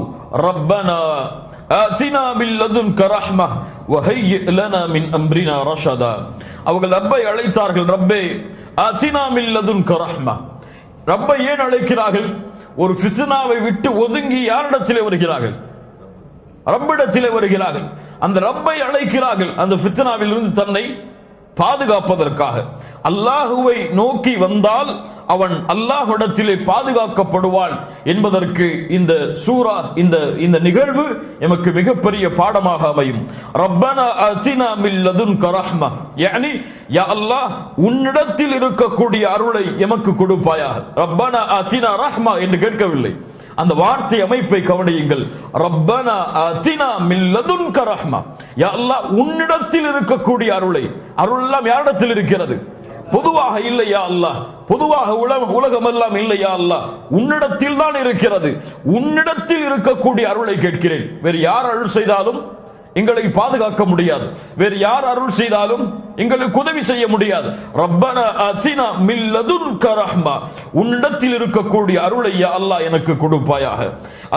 ரப்பனா ஆதினா மின் லதுன்க ரஹ்மஹ வஹய்யி லனா மின் அம்ரினா ரஷதா. அவர்கள் ரப்பை அழைத்தார்கள். ரப்பே ஆதினா மின் லதுன்க ரஹ்மஹ. ரப்பை ஏன் அழைக்கிறார்கள்? ஒரு ஃபித்னாவை விட்டு ஒதுங்கி யாரிடத்திலே வருகிறார்கள்? ரப்பிடத்திலே வருகிறார்கள். அந்த ரப்பை அழைக்கிறார்கள் அந்த ஃபித்னாவில் இருந்து தன்னை பாதுகாப்பதற்காக. அல்லாஹுவை நோக்கி வந்தால் அவன் அல்லாஹ்விடத்திலே பாதுகாக்கப்படுவான் என்பதற்கு இந்த சூரா, இந்த நிகழ்வு எமக்கு மிகப்பெரிய பாடமாக அமையும். ரப்பனா ஆதினா மின் லதுன்க ரஹ்மஹ, யானி யா அல்லாஹ் உன்னிடத்தில் இருக்கக்கூடிய அருளை எமக்கு கொடுப்பாயாக. ரப்பனா ஆதினா ரஹ்மா என்று கேட்கவில்லை. அந்த வார்த்தை அமைப்பை கவனியுங்கள். ரப்பனா ஆதினா மின் லதுன்க ரஹ்மா, யா அல்லாஹ் உன்னிடத்தில் இருக்கக்கூடிய அருளை. அருள் எல்லாம் யாரிடத்தில் இருக்கிறது? பொதுவாக இல்லையா அல்லாஹ், பொதுவாக உலகம் எல்லாம் இல்லையா அல்லாஹ், உன்னிடத்தில் தான் இருக்கிறது. உன்னிடத்தில் இருக்கக்கூடிய அருளை கேட்கிறேன். வேறு யார் அருள் செய்தாலும் எங்களை பாதுகாக்க முடியாது. வேறு யார் அருள் செய்தாலும் எங்களுக்கு உதவி செய்ய முடியாது. ரப்பனா ஆத்தினா மின் லதுன்க ரஹ்மா, உன்னிடத்தில் இருக்கக்கூடிய அருளை யா அல்லாஹ் எனக்கு கொடுப்பாயாக.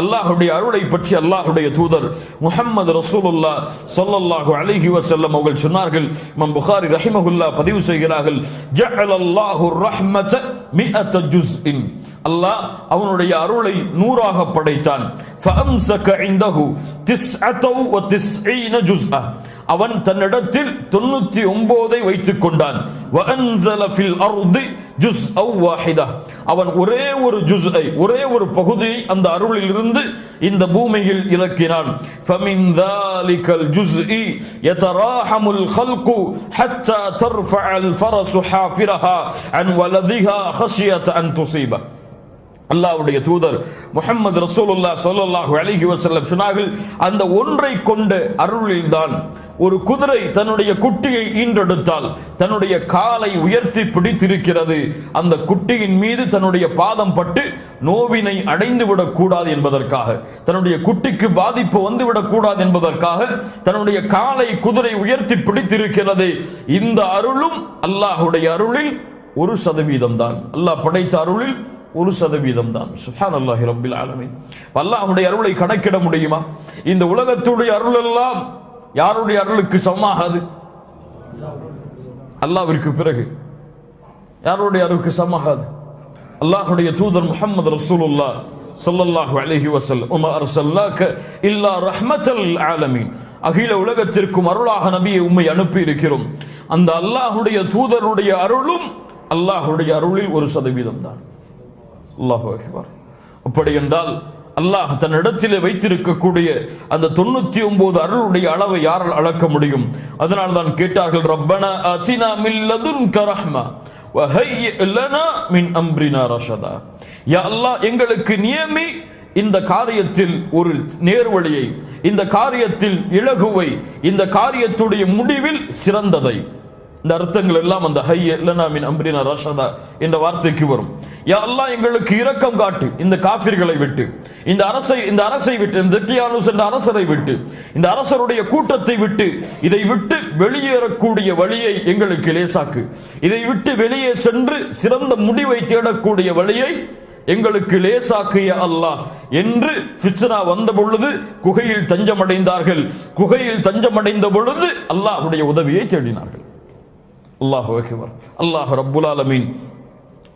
அல்லாஹ்வுடைய அருளை பற்றி அல்லாஹ்வுடைய தூதர் முஹம்மது ரசூலுல்லாஹ் ஸல்லல்லாஹு அலைஹி வஸல்லம் அவர்கள் சொன்னார்கள். இமாம் புகாரி ரஹிமஹுல்லாஹ் பதிவு செய்கிறார்கள், ஜஅலல்லாஹு ரஹ்மத மிஅத ஜுஸ்இன், அல்லாஹ் அவனுடைய அருளை 100ஆக படைத்தான். ஃபஅம்ஸக இன்தஹு 99 ஜுஸ்அ, அவன் தன்னிடத்தில் 99ஐ வைத்துக் கொண்டான். வஅன்ஸல ஃபில் அர்தி ஜுஸ்அ வாஹிதா, அவன் ஒரே ஒரு ஜுஸ்ஐ, ஒரே ஒரு பகுதியை அந்த அருளில் இருந்து இந்த பூமியில் இறக்கினான். ஃபமின் ذلكல் ஜுஸ்இ யதராஹமுல் خلق حتى ترفع الفرس حافرها عن ولدها خشية أن تصيبه. அல்லாஹ்வுடைய தூதர் முஹம்மது ரசூலுல்லாஹ் ஸல்லல்லாஹு அலைஹி வஸல்லம் சொன்னார்கள், அந்த ஒன்றை கொண்ட அருளில்தான் ஒரு குதிரை தன்னுடைய குட்டியை ஈன்றெடுத்தால் தன்னுடைய காலை உயர்த்தி பிடித்திருக்கிறது. அந்த குட்டியின் மீது தன்னுடைய பாதம் பட்டு நோவினை அடைந்து விடக்கூடாது என்பதற்காக, தன்னுடைய குட்டிக்கு பாதிப்பு வந்துவிடக் கூடாது என்பதற்காக தன்னுடைய காலை குதிரை உயர்த்தி பிடித்திருக்கிறது. இந்த அருளும் அல்லாஹ்வுடைய அருளில் 1% தான். அல்லாஹ் படைத்த அருளில் 1% தான். சுப்ஹானல்லாஹி ரப்பில் ஆலமீன். அல்லாஹ்வுடைய அருளை கணக்கிட முடியுமா? இந்த உலகத்துடைய அருள் எல்லாம் யாருடைய அருளுக்கு சமமாகாது? அல்லாஹ்விற்கு பிறகு யாருடைய அருளுக்கு சமமாகாது? அல்லாஹ்வுடைய தூதர் முஹம்மது ரசூலுல்லாஹ் ஸல்லல்லாஹு அலைஹி வஸல்லம், வமா அர்ஸல்னாக இல்லா ரஹ்மத்தல் லில் ஆலமீன், அகில உலகத்திற்கும் அருளாக நபியை உம்மை அனுப்பி இருக்கிறோம். அந்த அல்லாஹ்வுடைய தூதருடைய அருளும் அல்லாஹ்வுடைய அருளில் 1% தான். அல்லாஹு அக்பர். அப்படி என்றால் அல்லாஹ் தன்னிடத்திலே வைத்திருக்கக்கூடிய அந்த 99 அருளுடைய அளவை யாரால் அளக்க முடியும்? அதனால் தான் கேட்டார்கள், ரப்பனா ஆத்தினா மின் லதுன்க ரஹ்மா வஹய்யி லனா மின் அம்ரினா ரஷதா, யா அல்லாஹ் எங்களுக்கு நியமி இந்த காரியத்தில் ஒரு நேர்வழியை, இந்த காரியத்தில் இலகுவை, இந்த காரியத்துடைய முடிவில் சிறந்ததை. இந்த அர்த்தங்கள் எல்லாம் அந்த ஹய்ய லனா மின் அம்ரினா ரஷதா என்ற வார்த்தைக்கு வரும். யா அல்லாஹ் எங்களுக்கு இரக்கம் காட்டு, இந்த காஃபிர்களை விட்டு, இந்த அரசை விட்டு, இந்த திக்கியானூஸ் என்ற அரசரை விட்டு, இந்த அரசருடைய கூட்டத்தை விட்டு, இதை விட்டு வெளியேறக்கூடிய வழியை எங்களுக்கு லேசாக்கு, இதை விட்டு வெளியே சென்று சிறந்த முடிவை தேடக்கூடிய வழியை எங்களுக்கு லேசாக்கிய அல்லாஹ் என்று ஃபித்னா வந்த பொழுது குகையில் தஞ்சமடைந்தார்கள். குகையில் தஞ்சமடைந்த பொழுது அல்லாஹ்வுடைய உதவியை தேடினார்கள். அல்லாஹு அக்பர். அல்லாஹ் ரப்புல் ஆலமீன்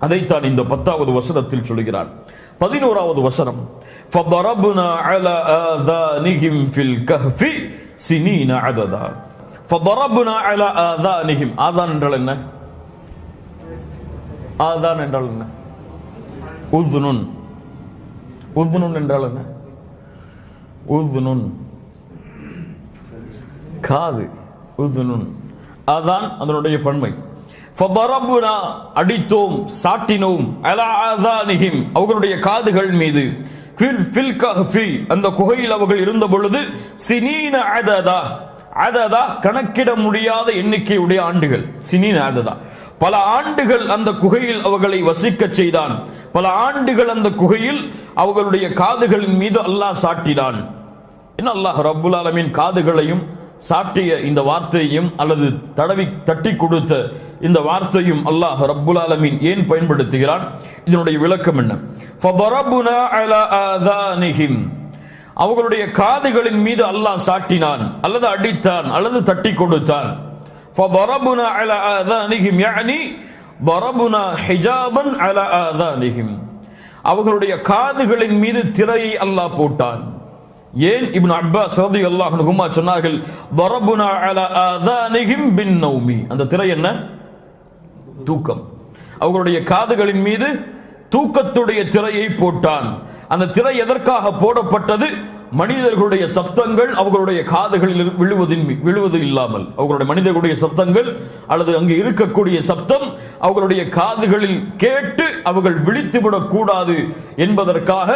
அதைத்தான் இந்த 10வது வசனத்தில் சொல்கிறார். 11வது வசனம், ஃபதரப்னா அலா ஆதானிஹிம் ஃபில் கஹ்ஃபி சினீன அததா. ஃபதரப்னா அலா ஆதானிஹிம், ஆதான் என்றால் என்ன? ஆதான் என்றால் என்ன? உத்னுன். உத்னுன் என்றால் என்ன? உத்னுன் காது. உத்னுன் அதான் அதனுடைய பன்மை. ஃபதரப்னா அடித்தோம், சாட்டினோம், அலா ஆதானிஹிம் அவர்களுடைய காதுகள் மீது, ஃபில் கஹ்ஃபி அந்த குகையில் அவர்கள் இருந்த பொழுது, சினீன அததா, அததா கணக்கிட முடியாத எண்ணிக்கையுடைய ஆண்டுகள், சினீன அததா பல ஆண்டுகள் அந்த குகையில் அவர்களை வசிக்க செய்தான். பல ஆண்டுகள் அந்த குகையில் அவர்களுடைய காதுகளின் மீது அல்லாஹ் சாட்டினான். என்ன அல்லாஹ் ரப்புல் ஆலமீன் காதுகளையும் சாட்டிய இந்த வார்த்தையும் அல்லது தட்டி கொடுத்த இந்த வார்த்தையும் அல்லாஹ் ரப்புல் ஆலமீன் ஏன் பயன்படுத்துகிறான்? இதனுடைய விளக்கம் என்ன? ஃபதரப்னா அலா ஆதானிஹிம், அவர்களுடைய காதுகளின் மீது அல்லாஹ் சாட்டினான் அல்லது அடித்தான் அல்லது தட்டி கொடுத்தான். ஃபதரப்னா அலா ஆதானிஹிம் யானி தரப்னா ஹிஜாபன் அலா ஆதானிஹிம், அவர்களுடைய காதுகளின் மீது திரையை அல்லாஹ் போட்டான். ஏன்? இப்னு அப்பாஸ் ரலியல்லாஹு அன்ஹுமா சொன்னார்கள், தரப்னா அலா ஆதானிஹிம் பின் நௌமி, அந்த திரை என்ன? தூக்கம். அவர்களுடைய காதுகளின் மீது தூக்கத்துடைய திரையை போட்டான். அந்த திரை எதற்காக போடப்பட்டது? மனிதர்களுடைய சப்தங்கள் அவர்களுடைய காதுகளில் விழுவது இல்லாமல், அவர்களுடைய மனிதர்களுடைய சப்தங்கள் அல்லது அங்கு இருக்கக்கூடிய சப்தம் அவர்களுடைய காதுகளில் கேட்டு அவர்கள் விழித்துவிடக் கூடாது என்பதற்காக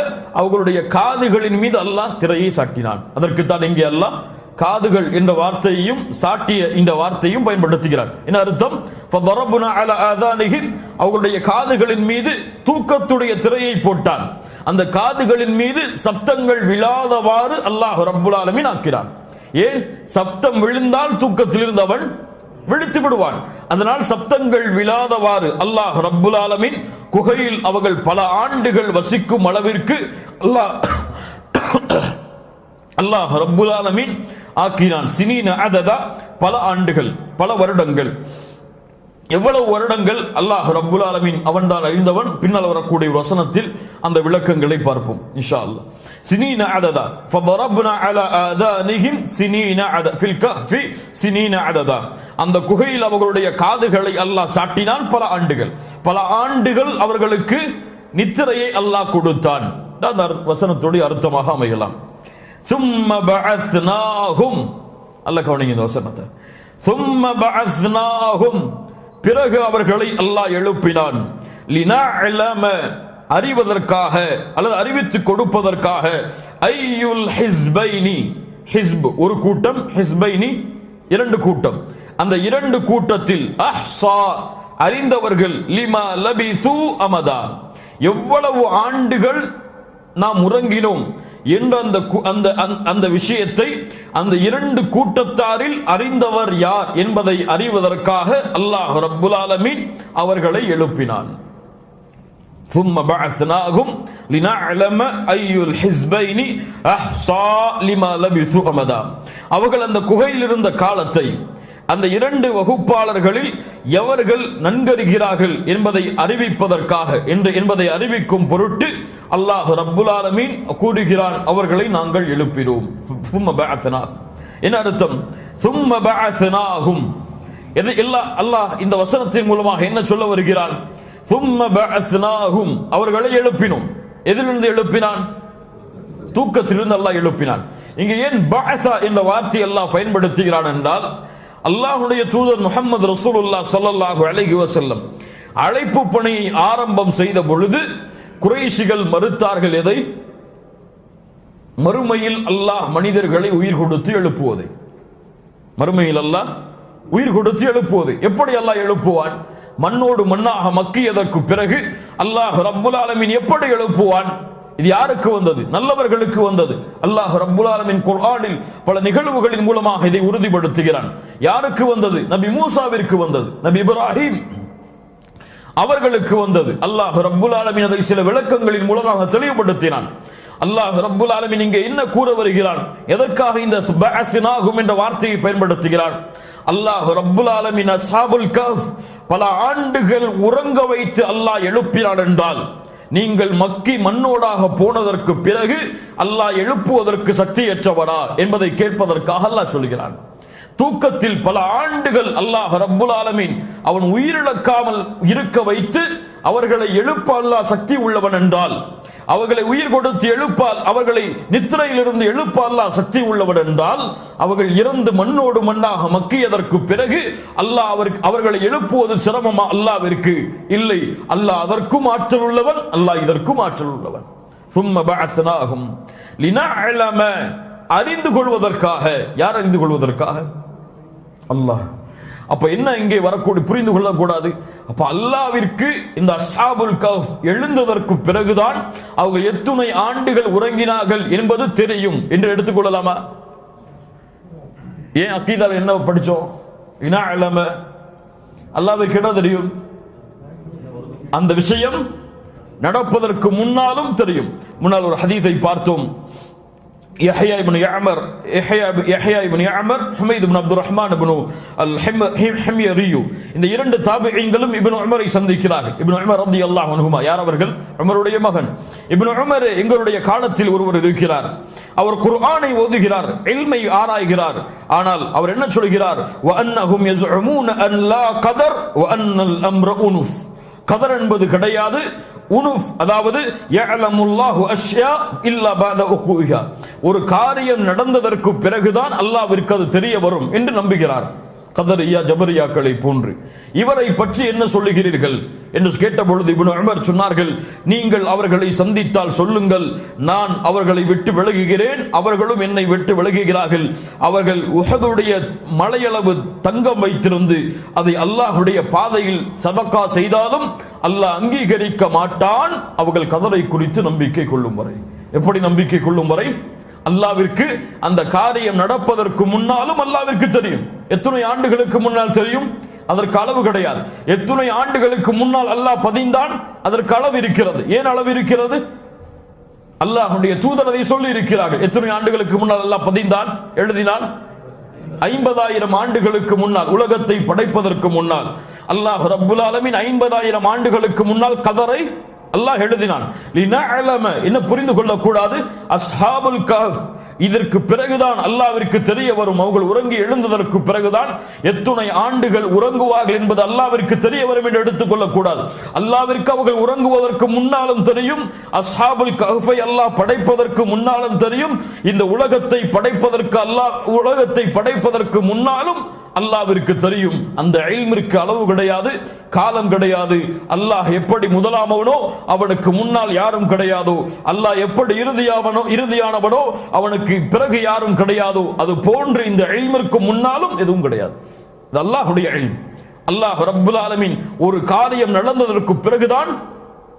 அவர்களுடைய காதுகளின் மீது அல்லாஹ் திரையை சாட்டினான். அதற்குத்தான் இங்கே அல்லாஹ் காதுகள் என்ற வார்த்தையையும் சாட்டிய இந்த வார்த்தையும் பயன்படுத்துகிறார். என்ன அர்த்தம்? ஃபதரப்னா அலா ஆதானிஹிம், அவர்களுடைய காதுகளின் மீது தூக்கத்துடைய திரையை போட்டான். அந்த காதுகளின் மீது சப்தங்கள் விழாதவாறு அல்லாஹ் ரப்புல் ஆலமீன் ஆக்கிறான். ஏன்? சப்தம் விழுந்தால் தூக்கத்தில் இருந்தவன் விழித்து விடுவான். அதனால் சப்தங்கள் விழாதவாறு அல்லாஹ் ரப்புல் ஆலமீன் குகையில் அவர்கள் பல ஆண்டுகள் வசிக்கும் அளவிற்கு அல்லாஹ் ரப்புல் ஆலமீன் ஆக்கினான். சினீன அததா, பல ஆண்டுகள், பல வருடங்கள். எவ்வளவு வருடங்கள் அல்லாஹ் ரப்புல் ஆலமீன் அவன் தான் அறிந்தவன். பின்னால் வரக்கூடிய வசனத்தில் அந்த விளக்கங்களை பார்ப்போம் இன்ஷா அல்லாஹ். சினீன அததா ஃபதரப்னா அலா ஆதானிஹிம் சினீன அத ஃபில் கஹ்ஃபி சினீன அததா. அந்த குகையில் அவர்களுடைய காதுகளை அல்லாஹ் சாட்டினான் பல ஆண்டுகள். பல ஆண்டுகள் அவர்களுக்கு நித்திரையை அல்லாஹ் கொடுத்தான். அந்த வசனத்துடைய அர்த்தமாக அமையலாம். ثم بعثناهم, அல்லாஹ் கவனிங்க இந்த வசனத்தை. ثم بعثناهم, பிறகு அவர்களை அல்லாஹ் எழுப்பினான். லினஅலம, அறிவதற்காக அல்லது அறிவித்துக் கொடுப்பதற்காக. ஐயுல் ஹிஸ்பைனி, ஹிஸ்ப் ஒரு கூட்டம், ஹிஸ்பைனி இரண்டு கூட்டம். அந்த இரண்டு கூட்டத்தில் அஹ்ஸா, அறிந்தவர்கள், லிமா லபிசு அமதா, எவ்வளவு ஆண்டுகள் நாம் உறங்கினோம் என்ற அந்த விஷயத்தை அந்த இரண்டு கூட்டத்தாரில் அறிந்தவர் யார் என்பதை அறிவதற்காக அல்லாஹ் ரப்புல் ஆலமீன் அவர்களை எழுப்பினான். ثم بعثناهم لنعلم أي الحزبين أحصى لما لبثوا أمدا. அவர்கள் அந்த குகையில் இருந்த காலத்தை அந்த இரண்டு வகுப்பாளர்களில் எவர்கள் நன்கறிகிறார்கள் என்பதை அறிவிப்பதற்காக என்பதை அறிவிக்கும் பொருட்டு அல்லாஹ் ரப்புல் ஆலமீன் கூறுகிறான், அவர்களை நாங்கள் எழுப்பினோம். என்ன அர்த்தம்? ثم بعثناهم, அல்லாஹ் இந்த வசனத்தின் மூலமாக என்ன சொல்ல வருகிறான்? ثم بعثناهم, அவர்களை எழுப்பினோம். எதிலிருந்து எழுப்பினான்? தூக்கத்திலிருந்து அல்லாஹ் எழுப்பினான். இங்கு ஏன் பஅஸா என்ற வார்த்தை அல்லாஹ் பயன்படுத்துகிறான் என்றால், அல்லாஹ்வுடைய தூதர் முஹம்மது ரசூலுல்லாஹ் ஸல்லல்லாஹு அலைஹி வஸல்லம் அழைப்பு பணியை ஆரம்பம் செய்த பொழுது குறைஷிகள் மறுத்தார்கள். எதை? மறுமையில் அல்லாஹ் மனிதர்களை உயிர் கொடுத்து எழுப்புவது. மறுமையில் அல்லாஹ் உயிர் கொடுத்து எழுப்புவது. எப்படி அல்லாஹ் எழுப்புவான்? மண்ணோடு மண்ணாக மக்கியதற்கு பிறகு அல்லாஹ் ரப்புல் ஆலமீன் எப்படி எழுப்புவான்? இது யாருக்கு வந்தது? நல்லவர்களுக்கு வந்தது. அல்லாஹ் ரப்புல் ஆலமீன் குர்ஆனில் பல நிகழ்வுகளின் மூலமாக இதை உறுதிப்படுத்துகிறான். யாருக்கு வந்தது? நபி மூசாவிற்கு வந்தது, நபி இப்ராஹிம் அவர்களுக்கு வந்தது. அல்லாஹ் ரப்புல் ஆலமீன் அதை சில விளக்கங்களின் மூலமாக தெளிவுபடுத்தினான். அல்லாஹ் ரப்புல் ஆலமீன் இங்கே என்ன கூற வருகிறான்? எதற்காக இந்த பஅஸ்னாகும் என்ற வார்த்தையை பயன்படுத்துகிறான்? அல்லாஹ் ரப்புல் ஆலமீன் அஸ்ஹாபுல் கஹ்ஃப் பல ஆண்டுகள் உறங்க வைத்து அல்லாஹ் எழுப்பினான் என்றால், நீங்கள் மக்கி மண்ணோடாக போனதற்கு பிறகு அல்லாஹ் எழுப்புவதற்கு சக்தியற்றவரா என்பதை கேட்பதற்காக அல்லாஹ் சொல்கிறான். தூக்கத்தில் பல ஆண்டுகள் அல்லாஹ் ரப்புல் ஆலமீன் அவன் உயிரிழக்காமல் இருக்க வைத்து அவர்களை எழுப்ப அல்லாஹ் சக்தி உள்ளவன் என்றால், அவர்களை உயிர் கொடுத்து எழுப்பால், அவர்களை நித்திரையிலிருந்து எழுப்ப அல்லாஹ் சக்தி உள்ளவன் என்றால், அவர்கள் இறந்து மண்ணோடு மண்ணாக மக்கியதற்கு பிறகு அல்லாஹ் அவர்களை எழுப்புவது சிரமமா அல்லாஹ்விற்கு? இல்லை, அல்லாஹ் அதற்கும் ஆற்றல் உள்ளவன், அல்லாஹ் இதற்கும் ஆற்றல் உள்ளவன். ثم بعثناهم لنعلم, அறிந்து கொள்வதற்காக. யார் அறிந்து கொள்வதற்காக? அல்லாஹ். அப்ப என்ன இங்கே வரக்கூடிய புரிந்து கொள்ளக்கூடாது? அப்ப அல்லாஹ்விற்கு இந்த அஸ்ஹாபுல் கஹ்ஃப் எழுந்ததற்கு பிறகுதான் அவங்க எத்துணை ஆண்டுகள் உறங்கினார்கள் என்பது தெரியும் என்று எடுத்துக்கொள்ளலாமா? ஏன் அக்கீதால என்ன படிச்சோம்? இனா அலம, அல்லாஹ்வுக்கு என்ன தெரியும்? அந்த விஷயம் நடப்பதற்கு முன்னாலும் தெரியும். முன்னால் ஒரு ஹதீஸை பார்த்தோம். யஹ்யா இப்னு யஅமர், ஹுமைத் இப்னு அப்துர் ரஹ்மான் இப்னு அல்-ஹிம்யரி, இந்த இரண்டு தாபிஈன்களும் இப்னு உமரை சந்திக்கிறார்கள். இப்னு உமர் ரலியல்லாஹு அன்ஹுமா, யார் அவர்கள்? உமருடைய மகன். இப்னு உமர், எங்களுடைய காலத்தில் ஒருவர் இருக்கிறார், அவர் குர்ஆனை ஓதுகிறார், இல்மை ஆராய்கிறார். ஆனால் அவர் என்ன சொல்கிறார்? வ அன்னஹும் யஸ்உமூன அன் லா கதர் வ அன்னல் அம்ர உனுஃப். கதர் என்பது கிடையாது, உனுஃப் அதாவது யஅலமுல்லாஹு அஷ்யா இல்லா பஅத உகூஹா, ஒரு காரியம் நடந்ததற்கு பிறகுதான் அல்லாஹ்விற்கு அது தெரிய வரும் என்று நம்புகிறார். கதரியா ஜபரியாக்களை போன்று. இவரை பற்றி என்ன சொல்லுகிறீர்கள் என்று கேட்டபொழுது இப்னு உமர் சொன்னார்கள், நீங்கள் அவர்களை சந்தித்தால் சொல்லுங்கள், நான் அவர்களை விட்டு விலகுகிறேன், அவர்களும் என்னை விட்டு விலகுகிறார்கள். அவர்கள் உஹதுடைய மலையளவு தங்கம் வைத்திருந்து அதை அல்லாஹ்வுடைய பாதையில் சதகா செய்தாலும் அல்லாஹ் அங்கீகரிக்க மாட்டான், அவர்கள் கதரை குறித்து நம்பிக்கை கொள்ளும் வரை. எப்படி நம்பிக்கை கொள்ளும் வரை? அல்லாவிற்கு அந்த காரியம் நடப்பதற்கு முன்னாலும் அல்லாவிற்கு தெரியும். எத்தனை ஆண்டுகளுக்கு முன்னால் தெரியும்? அதற்கு அளவு கிடையாது. எத்தனை ஆண்டுகளுக்கு முன்னால் அல்லாஹ் பதிந்தான், அதற்கு அளவு இருக்கிறது. ஏன் அளவு இருக்கிறது? அல்லாஹ்வுடைய தூதர் அதை சொல்லி இருக்கிறார்கள். எத்தனை ஆண்டுகளுக்கு முன்னால் அல்லாஹ் பதிந்தான், எழுதினான்? 50,000 ஆண்டுகளுக்கு முன்னால், உலகத்தை படைப்பதற்கு முன்னால் அல்லாஹ் ரப்புல் ஆலமீன் 50,000 ஆண்டுகளுக்கு முன்னால் கதரை அல்லாஹ் எழுதினான். என்ன புரிந்து கொள்ளக்கூடாது? அஸ்ஹாபுல் கஹ்ஃப் இதற்கு பிறகுதான் அல்லாஹ்விற்கு தெரிய வரும். அவர்கள் உறங்கி எழுந்ததற்கு பிறகுதான் எத்துணை ஆண்டுகள் உறங்குவார்கள் என்பது அல்லாஹ்விற்கு தெரிய வரும் என்று எடுத்துக் கொள்ளக்கூடாது. அல்லாஹ்விற்கு அவர்கள் உறங்குவதற்கு முன்னாலும் தெரியும். அஸ்ஹாபுல் கஹ்ஃபை அல்லாஹ் படைப்பதற்கு முன்னாலும் தெரியும். இந்த உலகத்தை படைப்பதற்கு முன்னாலும் அல்லாஹ்விற்கு தெரியும். அந்த இல்மிற்கு அளவு கிடையாது, காலம் கிடையாது. அல்லாஹ் எப்படி முதலாமவனோ அவனுக்கு முன்னால் யாரும் கிடையாதோ, அல்லாஹ் எப்படி இறுதியானவனோ அவனுக்கு பிறகு யாரும் கிடையாதோ, அது போன்று இந்த இல்மிற்கு முன்னாலும் எதுவும் கிடையாது. இது அல்லாஹ்வுடைய இல்ம். அல்லாஹ் ரப்புல் ஆலமீன் ஒரு காரியம் நடந்ததற்கு பிறகுதான்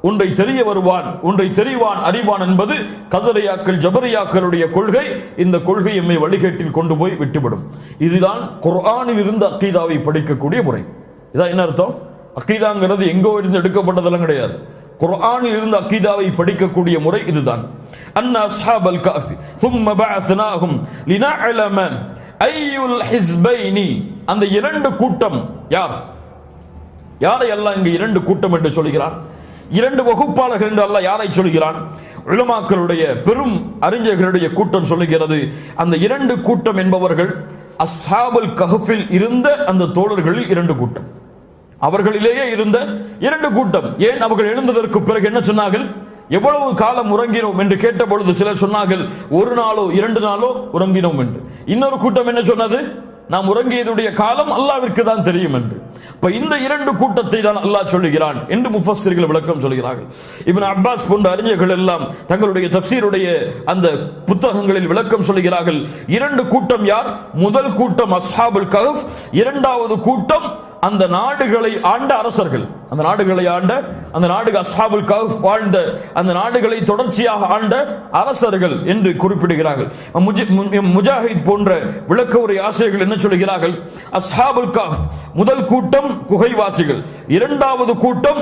ஒன்றை தெரிய வருவான், ஒன்றை தெரிவான், அறிவான் என்பது கதரியாக்கள் ஜபரியாக்களுடைய கொள்கை. இந்த கொள்கை எம்மை வழிகேட்டில் கொண்டு போய் விட்டுவிடும். இதுதான் குர்ஆனில் இருந்து அக்கீதாவை படிக்கக்கூடிய முறை. இதான் என்ன அர்த்தம்? அக்கீதாங்கிறது எங்கோ இருந்து எடுக்கப்பட்டதெல்லாம் கிடையாது. குர்ஆனில் இருந்து அக்கீதாவை படிக்கக்கூடிய முறை இதுதான். அன்ன அஸ்ஹாபல் கஹ்ஃப் ثم بعثناهم لنعلم اي الحزبين அந்த இரண்டு கூட்டம் யார்? யாரை அல்லாஹ் இங்கு இரண்டு கூட்டம் என்று சொல்கிறான்? இரண்டு வகுப்பாளர்கள் என்று அல்லாஹ் யாரை சொல்கிறான்? உலமாக்களுடைய பெரும் அறிஞர்களுடைய கூட்டம் சொல்லுகிறது. அந்த இரண்டு கூட்டம் என்பவர்கள் அஸ்ஹாபுல் கஹ்ஃபில் இருந்த அந்த தோழர்களில் இரண்டு கூட்டம், அவர்களிலேயே இருந்த இரண்டு கூட்டம். ஏன் அவர்கள் எழுந்ததற்கு பிறகு என்ன சொன்னார்கள்? எவ்வளவு காலம் உறங்கினோம் என்று கேட்ட பொழுது சிலர் சொன்னார்கள், ஒரு நாளோ 2 நாளோ உறங்கினோம் என்று. இன்னொரு கூட்டம் என்ன சொன்னது? நாம் உறங்கியதுடைய காலம் அல்லாஹ்விற்கு தான் தெரியும் என்று. இப்ப இந்த இரண்டு கூட்டத்தை தான் அல்லாஹ் சொல்லுகிறான் என்று முஃபஸ்ஸிர்கள் விளக்கம் சொல்கிறார்கள். இப்னு அப்பாஸ் போன்ற அறிஞர்கள் எல்லாம் தங்களுடைய தஃப்சீருடைய அந்த புத்தகங்களில் விளக்கம் சொல்கிறார்கள். இரண்டு கூட்டம் யார்? முதல் கூட்டம் அஸ்ஹாபுல் கஹ்ஃப், இரண்டாவது கூட்டம் அந்த நாடுகளை ஆண்ட அரசர்கள். அந்த நாடுகளை ஆண்ட, அந்த நாடு அஸ்ஹாபுல் கஹ்ஃப் வாழ்ந்த அந்த நாடுகளை தொடர்ச்சியாக ஆண்ட அரசர்கள் என்று குறிப்பிடுகிறார்கள். முஜாஹித் போன்ற விளக்க உரை ஆசிரியர்கள் என்ன சொல்கிறார்கள்? அஸ்ஹாபுல் கஹ்ஃப் முதல் கூட்டம் குகைவாசிகள், இரண்டாவது கூட்டம்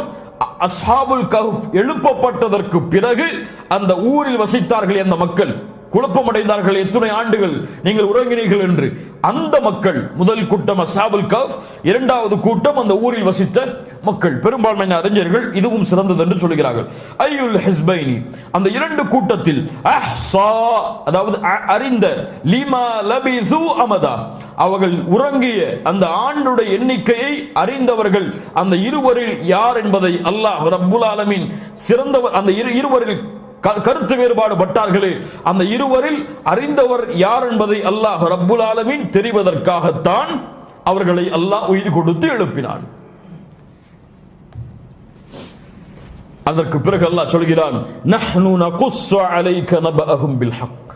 அஸ்ஹாபுல் கஹ்ஃப் எழுப்பப்பட்டதற்கு பிறகு அந்த ஊரில் வசித்தார்கள். அந்த மக்கள் குழப்பமடைந்தார்கள், எத்தனை ஆண்டுகள் நீங்கள் உறங்கினீர்கள் என்று. அந்த மக்கள் முதல் கூட்டம் அஸ்ஹாபுல் கஹ்ஃப், இரண்டாவது கூட்டம் அந்த ஊரில் வசித்த மக்கள். பெரும்பான்மையான அறிஞர்கள் இதுவும் சிறந்தது என்று சொல்கிறார்கள். ஐயுல் ஹிஸ்பைனி அந்த இரண்டு கூட்டத்தில் அஹ்ஸா அதாவது அறிந்த, லிமா லபிசு அமதா அவர்கள் உறங்கிய அந்த ஆண்டுடைய எண்ணிக்கையை அறிந்தவர்கள் அந்த இருவரில் யார் என்பதை அல்லாஹ் ரப்புல் ஆலமீன் சிறந்தவர். அந்த இருவரில் கருத்து வேறுபாடு பட்டார்களே, அந்த இருவரில் அறிந்தவர் யார் என்பதை அல்லாஹ் ரப்புல் ஆலமீன் தெரிவதற்காகத்தான் அவர்களை அல்லாஹ் உயிர் கொடுத்து எழுப்பினான். அதற்கு பிறகு அல்லாஹ் சொல்கிறான், நஹ்னு நகுஸ்ஸு அலைக நபஅஹும் பில் ஹக்.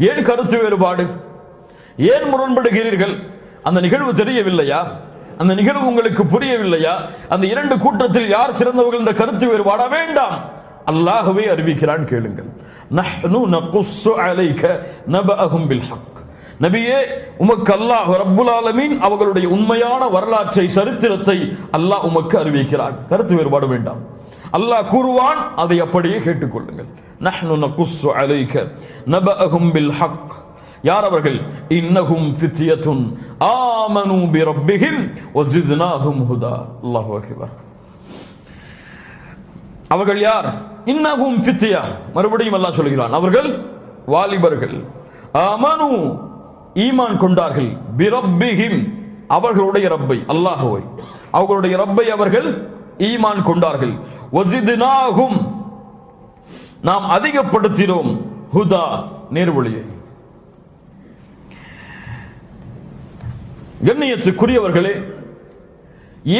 ஏன் கருத்து வேறுபாடு? ஏன் முரண்படுகிறீர்கள்? அந்த நிகழ்வு தெரியவில்லையா? அந்த நிகழ்வு உங்களுக்கு புரியவில்லையா? அந்த இரண்டு கூட்டத்தில் யார் சிறந்தவர்கள் என்ற கருத்து வேறுபாடா? வேண்டாம், அல்லாஹ்வே அறிவிக்கிறான், கேளுங்கள். நஹ்னு நகுஸ்ஸு அலைக நபஅஹும் பில் ஹக். நபியே, உமக்கு அல்லாஹ் ரப்புல் ஆலமீன் அவர்களுடைய உண்மையான வரலாற்றை, சரித்திரத்தை அல்லாஹ் உமக்கு அறிவிக்கிறான். கருத்து வேறுபாடு வேண்டாம். அல்லாஹ் கூறுவான், அதை அப்படியே கேட்டுக்கொள்ளுங்கள். நஹ்னு நகுஸ்ஸு அலைக நபஅஹும் பில் ஹக். யார் அவர்கள்? இன்னஹும் ஃபித்யத்துன் ஆமனூ பிரப்பிஹிம் வஸித்னாஹும் ஹுதா. அல்லாஹு அக்பர். அவர்கள் யார்? இன்னஹும் ஃபித்யா. மறுபடியும் அல்லாஹ் சொல்கிறான், அவர்கள் வாலிபர்கள். ஆமனு ஈமான் கொண்டார்கள், பிரப்பிஹிம் அவர்களுடைய ரப்பை, அல்லாஹ்வை, அவர்களுடைய ரப்பை அவர்கள் ஈமான் கொண்டார்கள். வஸித்னாஹும் நாம் அதிகப்படுத்தினோம், ஹுதா நேர்வழியை. கண்ணியத்துக்குரியவர்களே,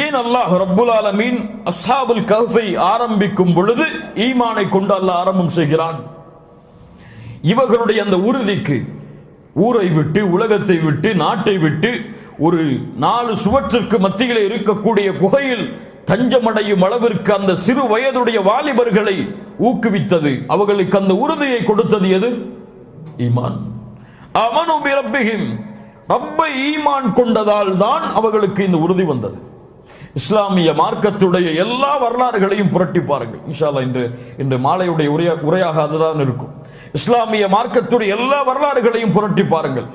ஏன் அல்லாஹ் ரப்புல் ஆலமீன் அஸ்ஹாபுல் கஹ்ஃபை ஆரம்பிக்கும் பொழுது ஈமானை கொண்டு அல்லாஹ் ஆரம்பம் செய்கிறான்? இவர்களுடைய அந்த உறுதிக்கு, ஊரை விட்டு, உலகத்தை விட்டு, நாட்டை விட்டு, ஒரு 4 சுவற்றிற்கு மத்தியிலே இருக்கக்கூடிய குகையில் தஞ்சமடையும் அளவிற்கு அந்த சிறு வயதுடைய வாலிபர்களை ஊக்குவித்தது, அவர்களுக்கு அந்த உறுதியை கொடுத்தது எது? ஈமான். ஆமனு பி ரப்பிஹிம், ரப்பை ஈமான் கொண்டதால் தான் அவர்களுக்கு இந்த உறுதி வந்தது. இஸ்லாமிய மார்க்கத்துடைய எல்லா வரலாறுகளையும் புரட்டி பாருங்கள். இன்ஷா அல்லாஹ் இன்று மாலையுடைய உரையாக அதுதான் இருக்கும். இஸ்லாமிய மார்க்கத்துடைய எல்லா வரலாறுகளையும் புரட்டி பாருங்கள்.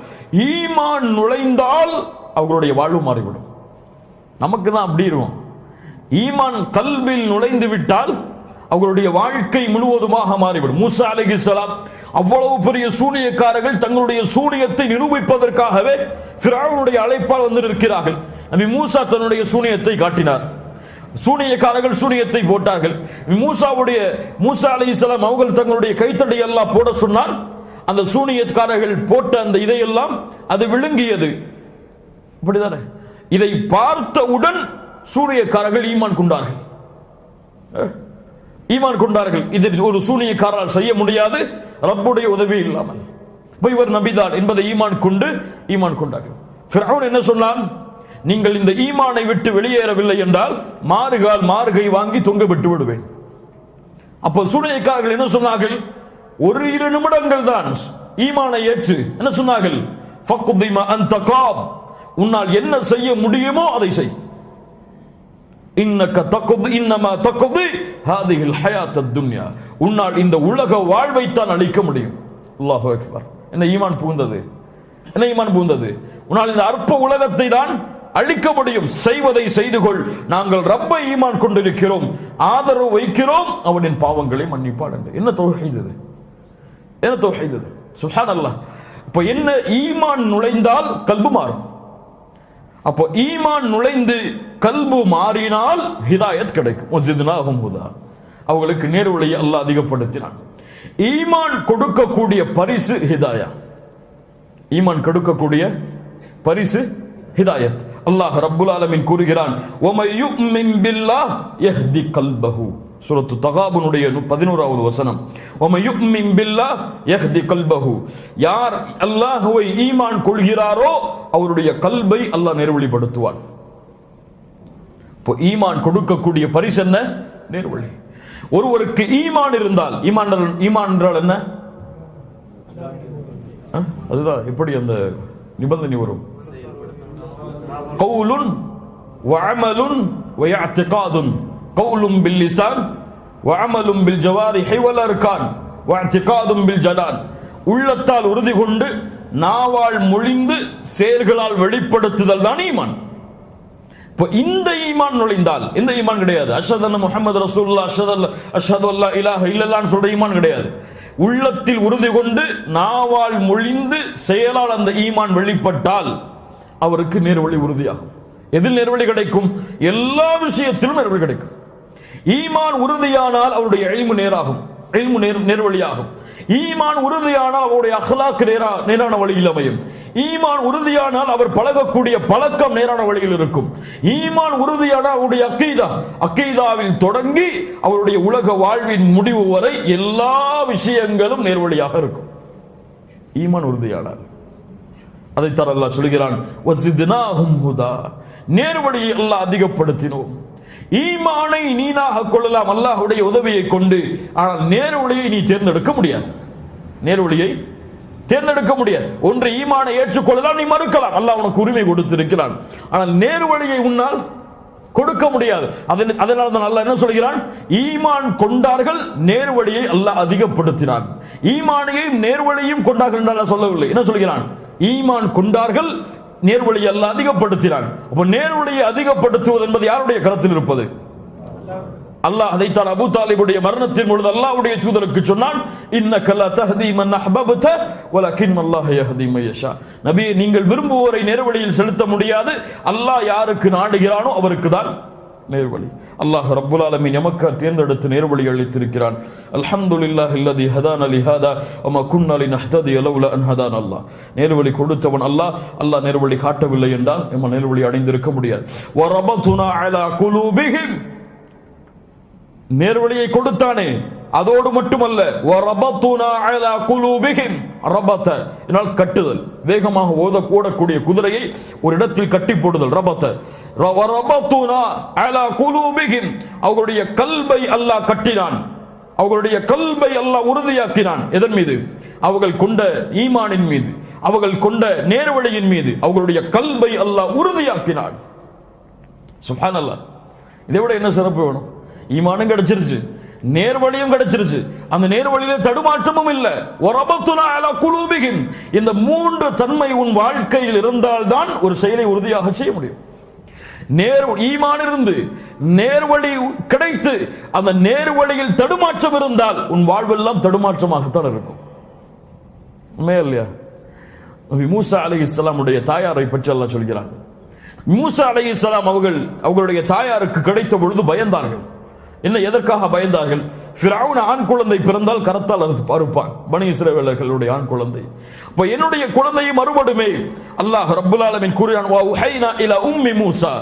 ஈமான் நுழைந்தால் அவர்களுடைய வாழ்வு மாறிவிடும். நமக்கு தான் அப்படி இருக்கும். ஈமான் கல்பில் நுழைந்து விட்டால் அவர்களுடைய வாழ்க்கை முழுவதுமாக மாறிவிடும். மூசா அலைஹிஸ்ஸலாம் அவ்வளவு பெரிய சூனியக்காரர்கள் தங்களுடைய சூனியத்தை நிரூபிப்பதற்காகவே ஃபிரௌனுடைய அழைப்பால் வந்திருக்கிறார்கள். நபி மூசா தன்னுடைய சூனியத்தை காட்டினார். சூனியக்காரர்கள் சூனியத்தை போட்டார்கள். மூசா அலைஹிஸ்ஸலாம் அவர்கள் தங்களுடைய கைத்தடி எல்லாம் போட சொன்னால் அந்த சூனியக்காரர்கள் போட்ட அந்த இதையெல்லாம் அது விழுங்கியது. இப்படிதானே? இதை பார்த்தவுடன் சூனியக்காரர்கள் ஈமான் கொண்டார்கள். இதை ஒரு சூனியக்காரரால் செய்ய முடியாது, ரப்புடைய உதவி இல்லாமல். இவர் நபிதான் என்பதை ஈமான் கொண்டார்கள். ஃபிரௌன் என்ன சொன்னான்? நீங்கள் இந்த ஈமானை விட்டு வெளியேறவில்லை என்றால் மாறுகை வாங்கி தொங்க விட்டு விடுவேன். அப்போ சூனியக்காரர்கள் என்ன சொன்னார்கள்? ஒரு 2 நிமிடங்கள் தான் ஈமானை ஏற்று என்ன சொன்னார்கள்? ஃபக்திமா அன்த காப், உன்னால் என்ன செய்ய முடியுமோ அதை செய். இன்னக தக்தி இன்னமா தக்தி ஹாதிஹில் ஹயாத்தத் துன்யா, உன்னால் இந்த உலக வாழ்வை தான் அளிக்க முடியும். அல்லாஹு அக்பர். என்ன ஈமான் பூந்தது? உன்னால் இந்த அற்ப உலகத்தை தான் அழிக்க முடியும். செய்வதை செய்து கொள். நாங்கள் ரப்பை ஈமான் கொண்டிருக்கிறோம், ஆதரவு வைக்கிறோம், அவனின் பாவங்களை மன்னிப்பாடுங்கள். என்ன தௌஹீத் இது? சுப்ஹானல்லாஹ். இப்போ என்ன? ஈமான் நுழைந்தால் கல்பு மாறும். அப்போ ஈமான் நுழைந்து கல்பு மாறினால் ஹிதாயத் கிடைக்கும். வஸித்னாஹும் ஹுதா, அவங்களுக்கு நேர்வழியை அல்லாஹ் அதிகப்படுத்தினான். ஈமான் கொடுக்கக்கூடிய பரிசு ஹிதாயா. ஈமான் கொடுக்கக்கூடிய பரிசு ஹிதாயத். அல்லாஹ் ரப்புல் ஆலமீன் கூறுகிறான், வமை யுமின் பில்லாஹ் யஹ்தி கல்பஹு. சூரத்து தகாபுனுடைய 11வது வசனம். வமை யுமின் பில்லாஹ் யஹ்தி கல்பஹு, யார் அல்லாஹ்வை ஈமான் கொள்கிறாரோ அவருடைய கல்பை அல்லாஹ் நேர்வழிப்படுத்துவான். இப்போ ஈமான் கொடுக்கக்கூடிய பரிசு என்ன? நேர்வழி. ஒருவருக்கு ஈமான் இருந்தால், ஈமான் என்றால் என்ன? அதுதான் எப்படி அந்த நிபந்தனை வரும்? கவுலுன் வ அமலுன் வ இஅ்திகாதுன், கவுலும் பில் லிசான் வ அமலும் பில் ஜவாரிஹி வல் அர்கான் வ இஅ்திகாதும் பில் ஜனான், உள்ளத்தால் உறுதி கொண்டு நாவால் மொழிந்து செயல்களால் வெளிப்படுத்துதல் தான் ஈமான். இப்போ இந்த ஈமான் நுழைந்தால், இந்த ஈமான் கிடையாது அஷ்ஹது அன்ன முஹம்மது ரசூலுல்லாஹ், அஷ்ஹது அல்லா இலாஹ இல்லல்லாஹ்னு சொல்ற ஈமான் கிடையாது. உள்ளத்தில் உறுதி கொண்டு நாவால் மொழிந்து செயலால் அந்த ஈமான் வெளிப்பட்டால் அவருக்கு நேர்வழி உறுதியாகும். எதில் நேர்வழி கிடைக்கும்? எல்லா விஷயத்திலும் நேர்வழி கிடைக்கும். ஈமான் உறுதியானால் அவருடைய இல்மு நேராகும், இல்மு நேர்வழியாகும். ஈமான் உறுதியானால் அவருடைய அக்லாக் நேரான வழியில் அமையும். ஈமான் உறுதியானால் அவர் பழகக்கூடிய பழக்கம் நேரான வழியில் இருக்கும். ஈமான் உறுதியானால் அவருடைய அக்கீதாவில் தொடங்கி அவருடைய உலக வாழ்வின் முடிவு வரை எல்லா விஷயங்களும் நேர்வழியாக இருக்கும். ஈமான் உறுதியானால். அதைத்தான் அல்லாஹ் சொல்கிறான், வஸித்னாஹும் ஹுதா, நேர்வழியை அல்லாஹ் அதிகப்படுத்தினோம். ஈமானை நீனாக கொள்ளலாம் அல்லாஹ்வுடைய உதவியை கொண்டு, ஆனால் நேர்வழியை நீ தேர்ந்தெடுக்க முடியாது. நேர்வழியை தேர்ந்தெடுக்க முடியாது. ஒன்று ஈமானை ஏற்றுக்கொள்ளலாம், நீ மறுக்கலாம், அல்லாஹ் உனக்கு உரிமை கொடுத்திருக்கிறான். ஆனால் நேர்வழியை உன்னால் கொடுக்க முடியாது. அதனால தான் அல்லாஹ் என்ன சொல்கிறான்? ஈமான் கொண்டார்கள், நேர்வழியை அல்லாஹ் அதிகப்படுத்தினான். ஈமானையும் நேர்வழியும் கொண்டார்கள் என்று சொல்லவில்லை. என்ன சொல்கிறான்? ஈமான் கொண்டார்கள், நேர்வழியை அல்லாஹ் அதிகப்படுத்தினான். அப்ப நேர்வழியை அதிகப்படுத்துவது என்பது யாருடைய கருத்தில் இருப்பது? அல்லாஹ். அதைத்தான் அபூ தாலிபுடைய மரணத்தின் பொழுது அல்லாஹ்வுடைய தூதருக்கு சொன்னான், இன்னக லா தஹ்தி மன் அஹ்பப்த வலக்கின் அல்லாஹ் யஹ்தி மன் யஷா. நபியே, நீங்கள் விரும்புவோரை நேர்வழியில் செலுத்த முடியாது, அல்லாஹ் யாருக்கு நாடுகிறானோ அவருக்கு தான் நேர்வழி. அல்லாஹ் ரப்புல் ஆலமீன் எமக்கு தேர்ந்தெடுத்து நேர்வழி அளித்திருக்கிறான். அல்ஹம்துலில்லாஹி அல்லதி ஹதானா லிஹாதா வமா குன்னா லினஹ்ததிய லவ்லா அன் ஹதானா அல்லாஹ். நேர்வழி கொடுத்தவன் அல்லாஹ். அல்லாஹ் நேர்வழி காட்டவில்லை என்றால் நம்ம நேர்வழி அடைந்திருக்க முடியாது. வரபதுனா அலா குலூபிஹிம், நேர்வழியை கொடுத்தானே, அதோடு மட்டுமல்ல, வரபதுனா அலா குலூபிஹிம், ரபத என்றால் கட்டுதல், வேகமாக ஓடக்கூடிய குதிரையை ஒரு இடத்தில் கட்டி போடுதல், ரபத. வரபதுனா அலா குலூபிஹிம், அவருடைய கல்பை அல்லாஹ் கட்டினான். அவர்களுடைய கல்பை அல்லாஹ் உறுதியாக்கினான். எதன் மீது? அவர்கள் கொண்ட ஈமானின் மீது, அவர்கள் கொண்ட நேர்வழியின் மீது அவர்களுடைய கல்பை அல்லாஹ் உறுதியாக்கினான். சுப்ஹானல்லாஹ். இதை விட என்ன சிறப்பு வேணும்? ஈமானும் கிடைச்சிருச்சு, நேர்வழியும் கிடைச்சிருச்சு, அந்த நேர்வழியில தடுமாற்றமும் இல்லை. வரபத்துனா அலா குலூபிஹிம். இந்த மூன்று தன்மை உன் வாழ்க்கையில் இருந்தால்தான் ஒரு செயலை உறுதியாக செய்ய முடியும். ஈமான் இருந்து நேர்வழி கிடைத்து அந்த நேர்வழியில் தடுமாற்றம் இருந்தால் உன் வாழ்வெல்லாம் தடுமாற்றமாகத்தான் இருக்கும். இல்லையா? மூசா அலைஹிஸ்ஸலாம் உடைய தாயாரை பற்றி அல்லாஹ் சொல்கிறான். மூசா அலைஹிஸ்ஸலாம் அவர்களுடைய தாயாருக்கு கிடைத்த பொழுது பயந்தார்கள். என்ன, எதற்காக பயந்தார்கள்? ஃபிரௌன் ஆண் குழந்தை பிறந்தால் கரத்தால் அறுப்பான், பனி இஸ்ரவேலர்களுடைய ஆண் குழந்தை. அப்ப என்னுடைய குழந்தையை மறுபடுமே அல்லாஹ் ரப்புல் ஆலமீன் கூறினான், வா உஹைனா இலா உம்மி மூசா.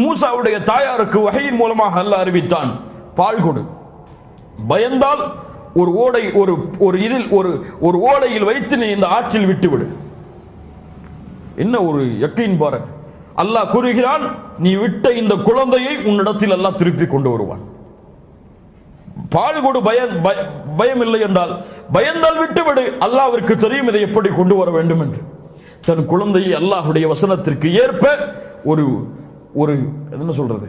மூசாவுடைய தாயாருக்கு வஹையின் மூலமாக அல்லாஹ் அறிவித்தான், பால் கொடு. பயந்தால் ஒரு ஓடை ஒரு ஓடையில் வைத்து நீ இந்த ஆற்றில் விட்டுவிடு. என்ன ஒரு யக்கீன் பாருங்க. அல்லாஹ் கூறுகிறான், நீ விட்ட இந்த குழந்தையை உன்னிடத்தில் அல்லாஹ் திருப்பி கொண்டு வருவான். பால் கொடு, பயம் இல்லை என்றால், பயந்தால் விட்டுவிடு. அல்லாஹ்விற்கு தெரியும் இதை எப்படி கொண்டு வர வேண்டும் என்று. தன் குழந்தையை அல்லாஹ்வுடைய வசனத்திற்கு ஏற்ப ஒரு என்ன சொல்றது,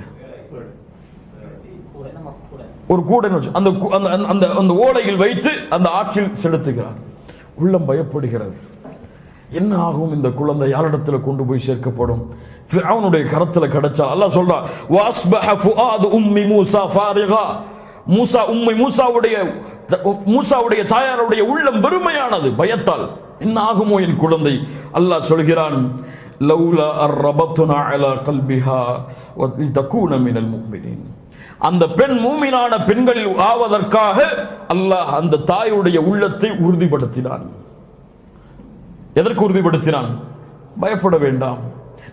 ஒரு கூடை அந்த ஓடையில் வைத்து அந்த ஆற்றில் செலுத்துகிறார். உள்ளம் பயப்படுகிறது. என்ன ஆகும்? இந்த குழந்தை யாரிடத்தில் கொண்டு போய் சேர்க்கப்படும்? ஃபிரௌனுடைய கரத்தில் கிடைச்சா அல்லாஹ் சொல்றான், வாஸ்பஹ ஃபுஆது உம்மி மூசா ஃபாரிகா. மூசாவுடைய தாயாருடைய உள்ளம் வெறுமையானது பயத்தால். என்ன ஆகுமோ என் குழந்தை? அல்லாஹ் சொல்கிறான், லௌலா அரபத்னா அலா கல்பிஹா வலிதகூன மினல் முஃமினீன். அந்த பெண் மூமினான பெண்களில் ஆவதற்காக அல்லாஹ் அந்த தாயுடைய உள்ளத்தை உறுதிப்படுத்தினான். எதற்கு உறுதிப்படுத்தினான்? பயப்பட வேண்டாம்,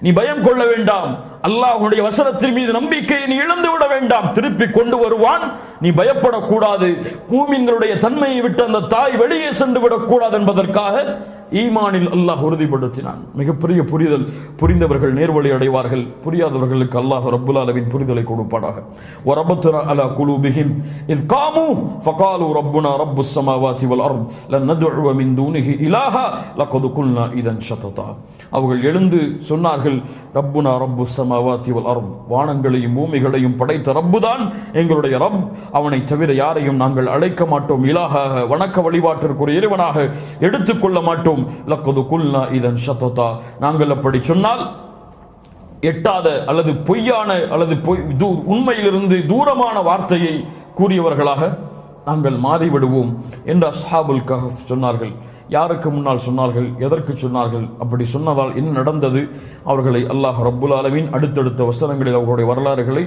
நீ பயம் கொள்ள வேண்டாம், அல்லாஹ்வுடைய வசனத்தின் மீது நம்பிக்கையை நீ இழந்து விட வேண்டாம், திருப்பி கொண்டு வருவான், நீ பயப்படக்கூடாது. மூமின்களுடைய தன்மையை விட்டு அந்த தாய் வெளியே சென்று விடக்கூடாது என்பதற்காக ஈமானில் அல்லாஹ் உறுதிப்படுத்தினான். மிகப்பெரிய புரிதல் புரிந்தவர்கள் நேர்வழி அடைவார்கள், புரியாதவர்களுக்கு அல்லாஹ் ரப்புல் ஆலமீன் புரிதலை கொடுப்பானாக. வரபத்னா அலா குலூபிஹிம் இஸ் காமு ஃபகாலு ரப்புனா ரப்புஸ் ஸமாவாதி வல் அர்த் லன் நதுஉ மின் தூனிஹி இலாஹா லகத் குல்னா இதன் ஷததா. அவர்கள் எழுந்து சொன்னார்கள், ரப்புனா ரப்புஸ் ஸமாவாதி வல் அர்த், வானங்களையும் பூமிகளையும் படைத்த ரப்புதான் எங்களுடைய ரப், அவனை தவிர யாரையும் நாங்கள் அழைக்க மாட்டோம், இலாஹாக வணக்க வழிபாட்டிற்குரிய இறைவனாக எடுத்துக்கொள்ள மாட்டோம். லக்கது குல்னா இதன் ஷததா, நாங்கள் அப்படி சொன்னால் எட்டாத அல்லது பொய்யான அல்லது உண்மையிலிருந்து தூரமான வார்த்தையை கூறியவர்களாக நாங்கள் மாறிவிடுவோம் என்று அஸ்ஹாபுல் கஹஃப் சொன்னார்கள். யாருக்கு முன்னால் சொன்னார்கள்? எதற்கு சொன்னார்கள்? அப்படி சொன்னதால் என்ன நடந்தது? அவர்களை அல்லாஹ் ரப்புல் ஆலமீன் அடுத்தடுத்த வசனங்களில் அவர்களுடைய வரலாறுகளை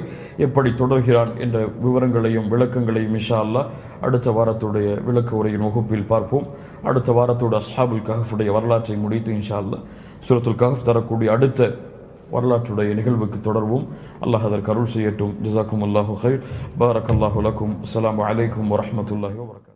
எப்படி தொடர்கிறான் என்ற விவரங்களையும் விளக்கங்களையும் இன்ஷா அல்லாஹ் அடுத்த வாரத்துடைய விளக்க உரையின் வகுப்பில் பார்ப்போம். அடுத்த வாரத்தோடு அஸ்ஹாபுல் கஹஃபுடைய வரலாற்றை முடித்து இன்ஷா அல்லாஹ் சூரத்துல் கஹஃப் தரக்கூடிய அடுத்த வரலாற்றுடைய நிகழ்வுக்கு தொடர்வோம். அல்லாஹ் அதற்கு அருள் செய்யட்டும். ஜஸாக்குமுல்லாஹு கைர். பாரக்கல்லாஹு லக்கும். அஸ்ஸலாமு அலைக்கும் வரஹ்மத்துல்லாஹி வபரகாத்துஹு.